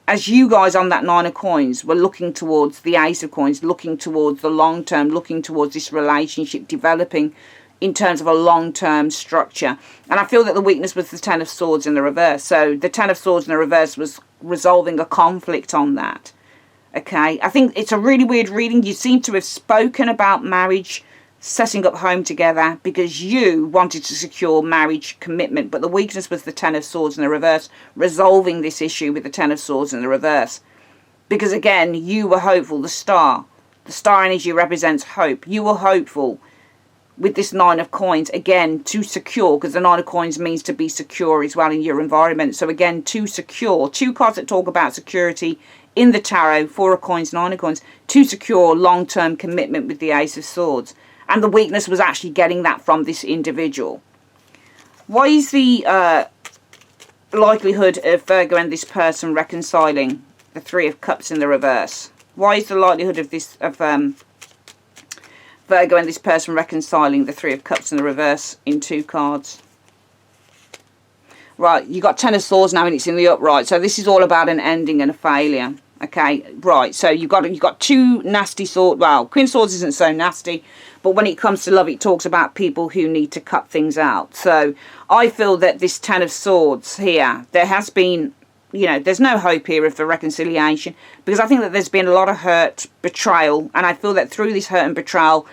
as you guys on that Nine of Coins were looking towards the Ace of Coins, looking towards the long term, looking towards this relationship developing in terms of a long-term structure. And I feel that the weakness was the Ten of Swords in the reverse. So the Ten of Swords in the reverse was resolving a conflict on that. Okay, I think it's a really weird reading. You seem to have spoken about marriage, setting up home together, because you wanted to secure marriage commitment, but the weakness was the Ten of Swords in the reverse, resolving this issue with the Ten of Swords in the reverse. Because again, you were hopeful. The star energy represents hope. You were hopeful with this Nine of Coins, again, to secure, because the Nine of Coins means to be secure as well in your environment. So again, to secure, two cards that talk about security in the tarot, Four of Coins, Nine of Coins, to secure long-term commitment with the Ace of Swords. And the weakness was actually getting that from this individual. Why is the likelihood of Virgo and this person reconciling? The Three of Cups in the reverse. Why is the likelihood of this Virgo and this person reconciling? The Three of Cups in the reverse in two cards. Right, you got Ten of Swords now and it's in the upright. So this is all about an ending and a failure. Okay, right. So you've got two nasty swords. Well, Queen of Swords isn't so nasty, but when it comes to love, it talks about people who need to cut things out. So I feel that this Ten of Swords here, there has been, you know, there's no hope here of the reconciliation, because I think that there's been a lot of hurt, betrayal, and I feel that through this hurt and betrayal,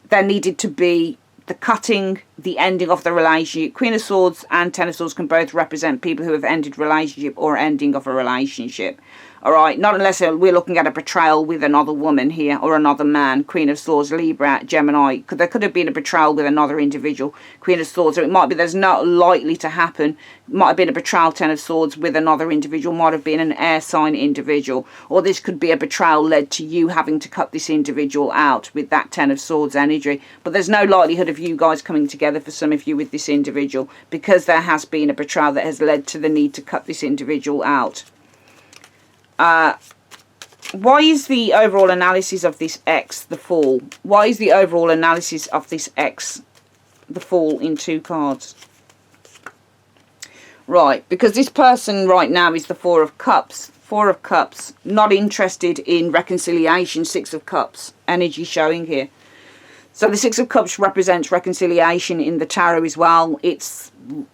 there needed to be the cutting, the ending of the relationship. Queen of Swords and Ten of Swords can both represent people who have ended relationship or ending of a relationship. All right, not unless we're looking at a betrayal with another woman here or another man. Queen of Swords, Libra, Gemini. There could have been a betrayal with another individual. Queen of Swords, or it might be there's not likely to happen. Might have been a betrayal, Ten of Swords, with another individual. Might have been an air sign individual. Or this could be a betrayal led to you having to cut this individual out with that Ten of Swords energy. But there's no likelihood of you guys coming together for some of you with this individual, because there has been a betrayal that has led to the need to cut this individual out. Why is the overall analysis of this X the Fool? Why is the overall analysis of this X the Fool in two cards? Right, because this person right now is the Four of Cups. Four of Cups, not interested in reconciliation. Six of Cups, energy showing here. So the Six of Cups represents reconciliation in the tarot as well. It's,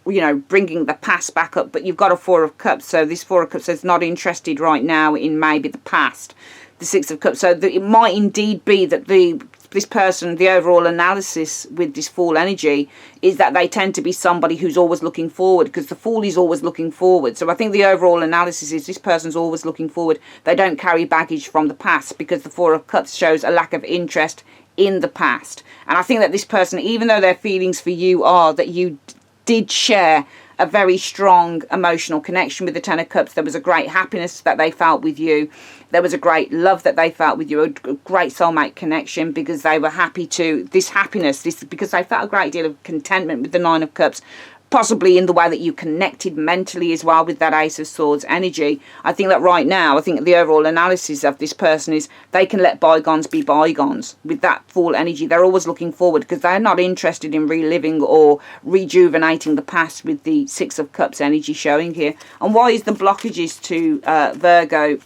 you know, bringing the past back up. But you've got a Four of Cups. So this Four of Cups is not interested right now in maybe the past. The Six of Cups. So it might indeed be that this person, the overall analysis with this Fool energy is that they tend to be somebody who's always looking forward, because the Fool is always looking forward. So I think the overall analysis is this person's always looking forward. They don't carry baggage from the past, because the Four of Cups shows a lack of interest in the past. And I think that this person, even though their feelings for you are that you did share a very strong emotional connection with the Ten of Cups, there was a great happiness that they felt with you, there was a great love that they felt with you, a great soulmate connection, because they were happy to, this happiness, because they felt a great deal of contentment with the Nine of Cups, possibly in the way that you connected mentally as well with that Ace of Swords energy. I think that right now, I think the overall analysis of this person is they can let bygones be bygones with that Fool energy. They're always looking forward, because they're not interested in reliving or rejuvenating the past with the Six of Cups energy showing here. And why is the blockages to Virgo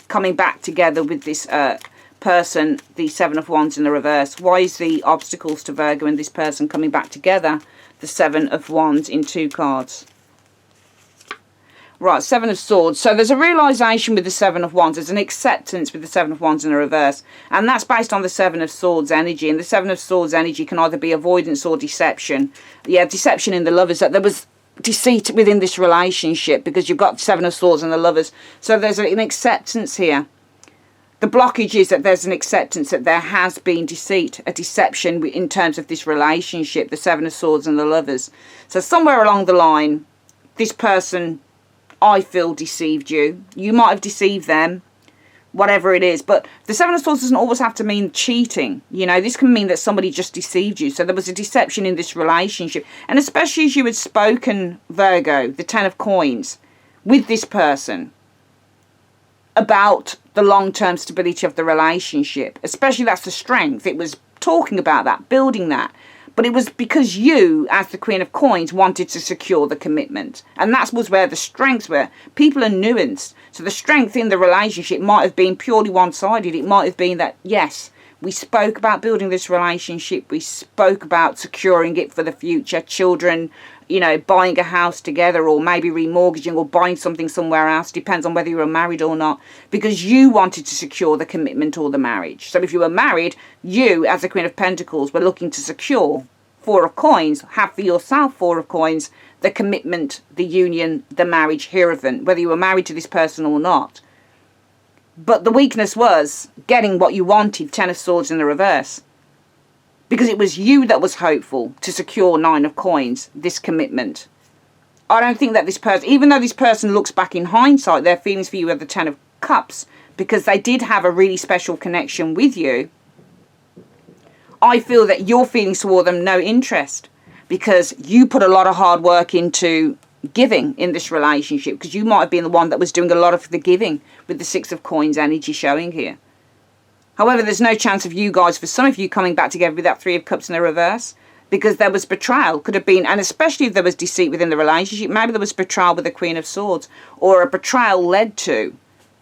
coming back together with this person, the Seven of Wands in the reverse? Why is the obstacles to Virgo and this person coming back together? The Seven of Wands in two cards. Right, Seven of Swords. So there's a realisation with the Seven of Wands. There's an acceptance with the Seven of Wands in the reverse. And that's based on the Seven of Swords energy. And the Seven of Swords energy can either be avoidance or deception. Yeah, deception in the Lovers. That there was deceit within this relationship, because you've got Seven of Swords and the Lovers. So there's an acceptance here. The blockage is that there's an acceptance that there has been deceit, a deception in terms of this relationship, the Seven of Swords and the Lovers. So somewhere along the line, this person, I feel, deceived you. You might have deceived them, whatever it is. But the Seven of Swords doesn't always have to mean cheating. You know, this can mean that somebody just deceived you. So there was a deception in this relationship. And especially as you had spoken, Virgo, the Ten of Coins, with this person, about the long-term stability of the relationship. Especially that's the strength. It was talking about that, building that. But it was because you, as the Queen of Coins, wanted to secure the commitment. And that was where the strengths were. People are nuanced. So the strength in the relationship might have been purely one-sided. It might have been that, yes, we spoke about building this relationship. We spoke about securing it for the future, children, you know, buying a house together, or maybe remortgaging or buying something somewhere else. Depends on whether you were married or not, because you wanted to secure the commitment or the marriage. So if you were married, you, as the Queen of Pentacles, were looking to secure Four of Coins, have for yourself Four of Coins, the commitment, the union, the marriage, Hierophant, whether you were married to this person or not. But the weakness was getting what you wanted, Ten of Swords in the reverse. Because it was you that was hopeful to secure Nine of Coins, this commitment. I don't think that this person, even though this person looks back in hindsight, their feelings for you are the Ten of Cups, because they did have a really special connection with you. I feel that your feelings toward them, no interest, because you put a lot of hard work into giving in this relationship, because you might have been the one that was doing a lot of the giving with the Six of Coins energy showing here. However, there's no chance of you guys, for some of you, coming back together with that Three of Cups in the reverse, because there was betrayal, could have been, and especially if there was deceit within the relationship, maybe there was betrayal with the Queen of Swords, or a betrayal led to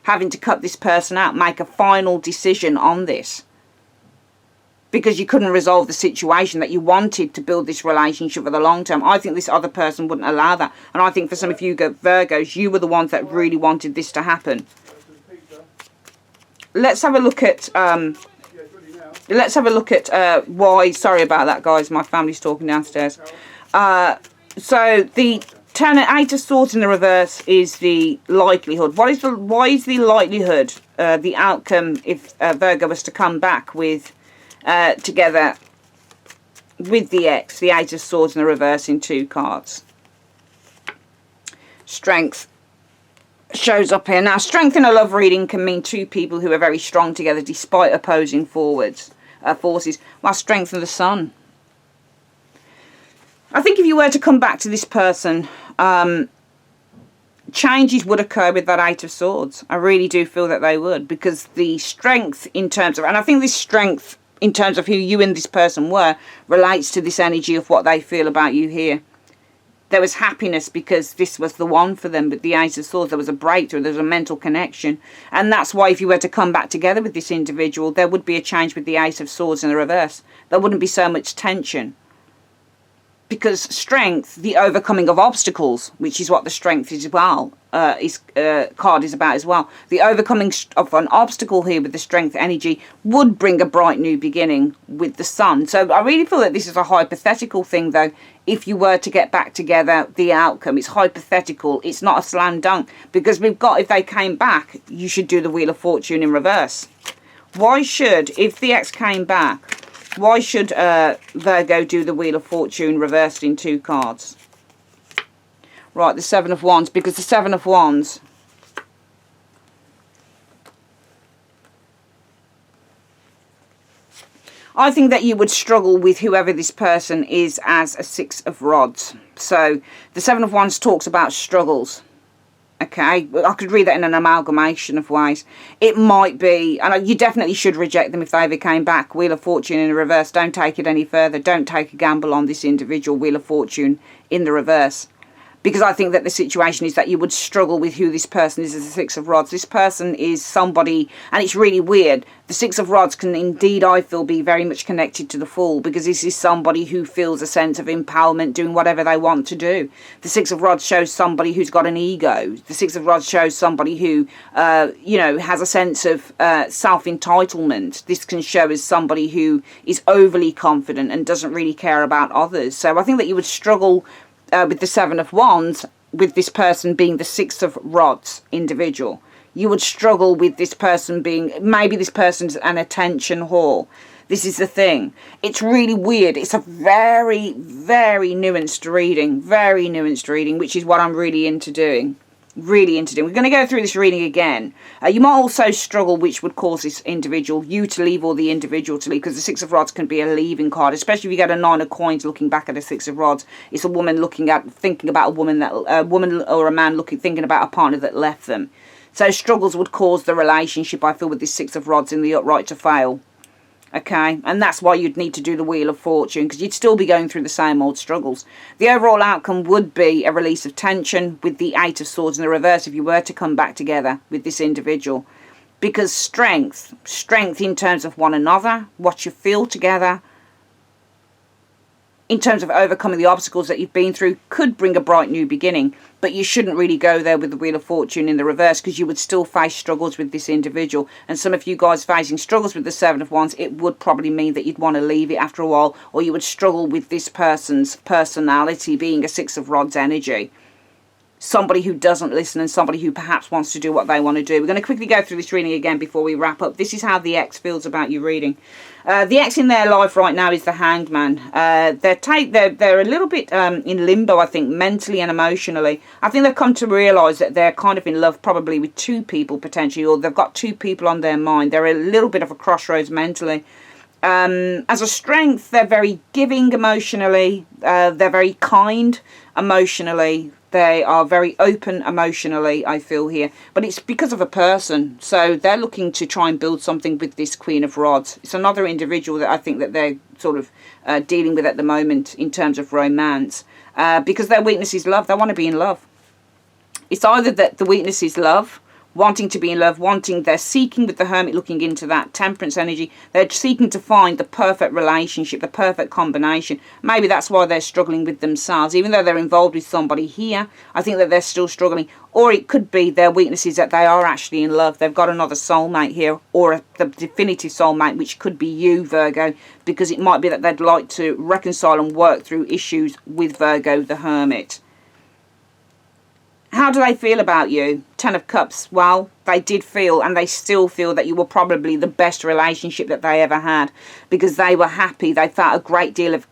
having to cut this person out, make a final decision on this, because you couldn't resolve the situation that you wanted to build this relationship for the long term. I think this other person wouldn't allow that. And I think for some of you Virgos, you were the ones that really wanted this to happen. Let's have a look at why. Sorry about that, guys. My family's talking downstairs. So the Eight of Swords in the reverse is the likelihood. Why is the likelihood, the outcome, if Virgo was to come back with together with the ex, the Eight of Swords in the reverse in 2 cards. Strength shows up here. Now, strength in a love reading can mean 2 people who are very strong together despite opposing forces. While strength in the Sun. I think if you were to come back to this person, changes would occur with that Eight of Swords. I really do feel that they would, because the strength in terms of, and I think this strength in terms of who you and this person were, relates to this energy of what they feel about you here. There was happiness because this was the one for them, but the Ace of Swords, there was a breakthrough, there was a mental connection. And that's why if you were to come back together with this individual, there would be a change with the Ace of Swords in the reverse. There wouldn't be so much tension. Because strength, the overcoming of obstacles, which is what the strength is as well, card is about as well. The overcoming of an obstacle here with the strength energy would bring a bright new beginning with the Sun. So I really feel that this is a hypothetical thing, though. If you were to get back together, the outcome, it's hypothetical. It's not a slam dunk. Because we've got, if they came back, you should do the Wheel of Fortune in reverse. Why should, if the ex came back, why should Virgo do the Wheel of Fortune reversed in 2 cards? Right, the Seven of Wands, because the Seven of Wands, I think that you would struggle with whoever this person is as a Six of Rods. So the Seven of Wands talks about struggles. Okay, I could read that in an amalgamation of ways. It might be, and you definitely should reject them if they ever came back. Wheel of Fortune in the reverse. Don't take it any further. Don't take a gamble on this individual. Wheel of Fortune in the reverse. Because I think that the situation is that you would struggle with who this person is as a Six of Rods. This person is somebody, and it's really weird. The Six of Rods can indeed, I feel, be very much connected to the Fool, because this is somebody who feels a sense of empowerment, doing whatever they want to do. The Six of Rods shows somebody who's got an ego. The Six of Rods shows somebody who, you know, has a sense of self-entitlement. This can show as somebody who is overly confident and doesn't really care about others. So I think that you would struggle with the Seven of Wands, with this person being the Six of Rods individual. You would struggle with this person being, maybe this person's an attention whore. This is the thing. It's really weird. It's a very, very nuanced reading. Very nuanced reading, which is what I'm really into doing. Really into doing. We're going to go through this reading again. You might also struggle which would cause this individual, you to leave or the individual to leave, because the Six of Rods can be a leaving card, especially if you get a Nine of Coins looking back at a Six of Rods. It's a woman thinking about a woman or a man thinking about a partner that left them. So struggles would cause the relationship, I feel, with this Six of Rods in the upright to fail. Okay, and that's why you'd need to do the Wheel of Fortune, because you'd still be going through the same old struggles. The overall outcome would be a release of tension with the Eight of Swords in the reverse if you were to come back together with this individual. Because strength in terms of one another, what you feel together, in terms of overcoming the obstacles that you've been through, could bring a bright new beginning. But you shouldn't really go there with the Wheel of Fortune in the reverse, because you would still face struggles with this individual. And some of you guys facing struggles with the Seven of Wands, it would probably mean that you'd want to leave it after a while, or you would struggle with this person's personality being a Six of Rods energy. Somebody who doesn't listen, and somebody who perhaps wants to do what they want to do. We're going to quickly go through this reading again before we wrap up. This is how the ex feels about you reading. The ex in their life right now is the Hanged Man. They're a little bit in limbo, I think, mentally and emotionally. I think they've come to realise that they're kind of in love probably with two people potentially, or they've got two people on their mind. They're a little bit of a crossroads mentally. As a strength, they're very giving emotionally. They're very kind emotionally. They are very open emotionally, I feel here. But it's because of a person. So they're looking to try and build something with this Queen of Rods. It's another individual that I think that they're sort of dealing with at the moment in terms of romance. Because their weakness is love. They want to be in love. It's either that the weakness is love, wanting to be in love, they're seeking with the Hermit, looking into that Temperance energy. They're seeking to find the perfect relationship, the perfect combination. Maybe that's why they're struggling with themselves. Even though they're involved with somebody here, I think that they're still struggling. Or it could be their weakness is that they are actually in love. They've got another soulmate here, or the definitive soulmate, which could be you, Virgo, because it might be that they'd like to reconcile and work through issues with Virgo, the Hermit. How do they feel about you? Ten of Cups. Well, they did feel, and they still feel, that you were probably the best relationship that they ever had, because they were happy. They felt a great deal of,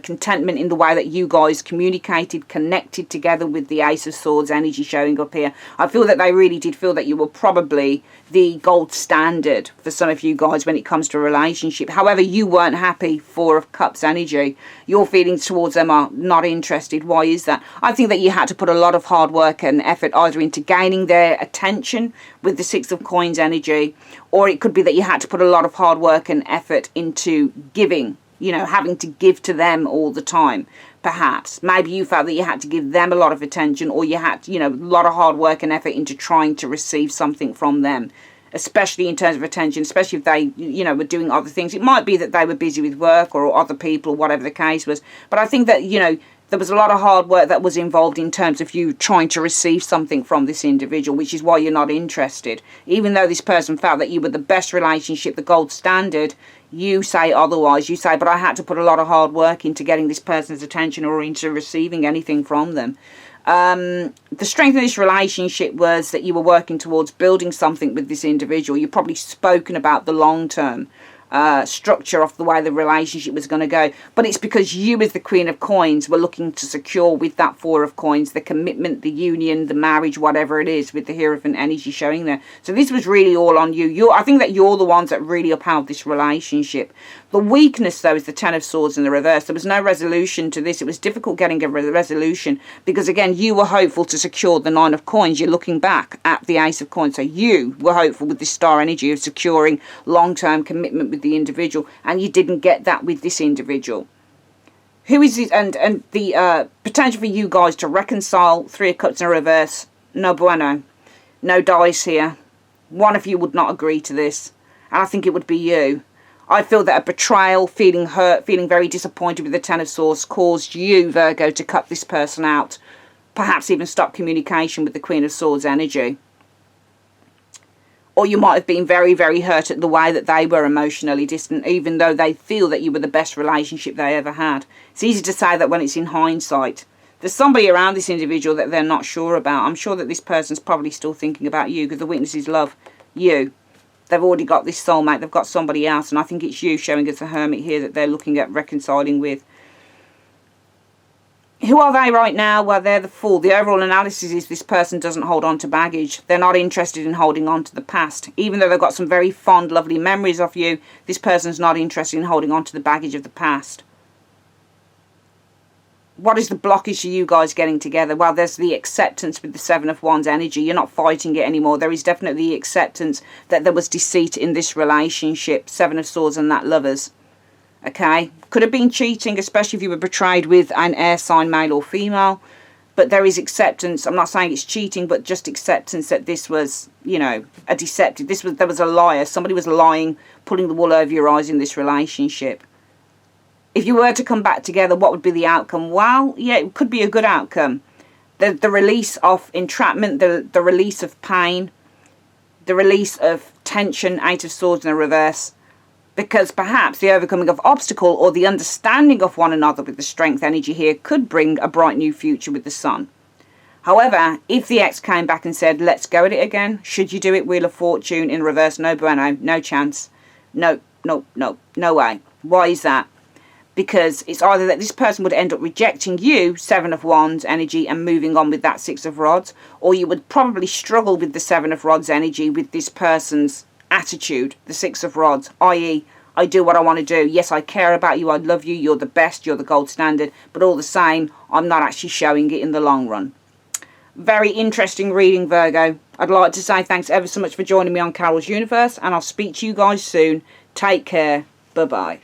contentment in the way that you guys communicated, connected together, with the Ace of Swords energy showing up here. I feel that they really did feel that you were probably the gold standard for some of you guys when it comes to a relationship. However, you weren't happy. Four of Cups energy. Your feelings towards them are not interested. Why is that? I think that you had to put a lot of hard work and effort either into gaining their attention with the Six of Coins energy, or it could be that you had to put a lot of hard work and effort into giving. Having to give to them all the time, perhaps. Maybe you felt that you had to give them a lot of attention, or you had, a lot of hard work and effort into trying to receive something from them, especially in terms of attention, especially if they, were doing other things. It might be that they were busy with work or other people, whatever the case was. But I think that, there was a lot of hard work that was involved in terms of you trying to receive something from this individual, which is why you're not interested. Even though this person felt that you were the best relationship, the gold standard, you say otherwise. You say, but I had to put a lot of hard work into getting this person's attention or into receiving anything from them. The strength of this relationship was that you were working towards building something with this individual. You've probably spoken about the long-term structure of the way the relationship was going to go, but it's because you, as the Queen of Coins, were looking to secure with that Four of Coins the commitment, the union, the marriage, whatever it is, with the Hierophant energy showing there. So this was really all on you. I think that you're the ones that really upheld this relationship. The weakness, though, is the Ten of Swords in the reverse. There was no resolution to this. It was difficult getting a resolution because, again, you were hopeful to secure the Nine of Coins. You're looking back at the Ace of Coins. So you were hopeful with this Star energy of securing long-term commitment with the individual, and you didn't get that with this individual. Who is it? And the potential for you guys to reconcile. Three of Cups in reverse. No bueno. No dice here. One of you would not agree to this, and I think it would be you. I feel that a betrayal, feeling hurt, feeling very disappointed with the Ten of Swords caused you, Virgo, to cut this person out. Perhaps even stop communication with the Queen of Swords energy. Or you might have been very, very hurt at the way that they were emotionally distant, even though they feel that you were the best relationship they ever had. It's easy to say that when it's in hindsight. There's somebody around this individual that they're not sure about. I'm sure that this person's probably still thinking about you, because the witness is love. You. They've already got this soulmate. They've got somebody else. And I think it's you showing us the Hermit here that they're looking at reconciling with. Who are they right now? Well, they're the Fool. The overall analysis is this person doesn't hold on to baggage. They're not interested in holding on to the past. Even though they've got some very fond, lovely memories of you, this person's not interested in holding on to the baggage of the past. What is the blockage to you guys getting together? Well, there's the acceptance with the Seven of Wands energy. You're not fighting it anymore. There is definitely the acceptance that there was deceit in this relationship. Seven of Swords and that Lovers. Okay? Could have been cheating, especially if you were betrayed with an air sign, male or female. But there is acceptance. I'm not saying it's cheating, but just acceptance that this was, a deceptive. There was a liar. Somebody was lying, pulling the wool over your eyes in this relationship. if you were to come back together, what would be the outcome? Well, yeah, it could be a good outcome. The release of entrapment, the release of pain, the release of tension, Eight of Swords in the reverse, because perhaps the overcoming of obstacle or the understanding of one another with the strength energy here could bring a bright new future with the Sun. However, if the ex came back and said, let's go at it again, should you do it, Wheel of Fortune in reverse? No bueno, no chance. No way. Why is that? Because it's either that this person would end up rejecting you, Seven of Wands energy, and moving on with that Six of Rods, or you would probably struggle with the Seven of Rods energy with this person's attitude, the Six of Rods, i.e., I do what I want to do. Yes, I care about you, I love you, you're the best, you're the gold standard, but all the same, I'm not actually showing it in the long run. Very interesting reading, Virgo. I'd like to say thanks ever so much for joining me on Carol's Universe, and I'll speak to you guys soon. Take care. Bye-bye.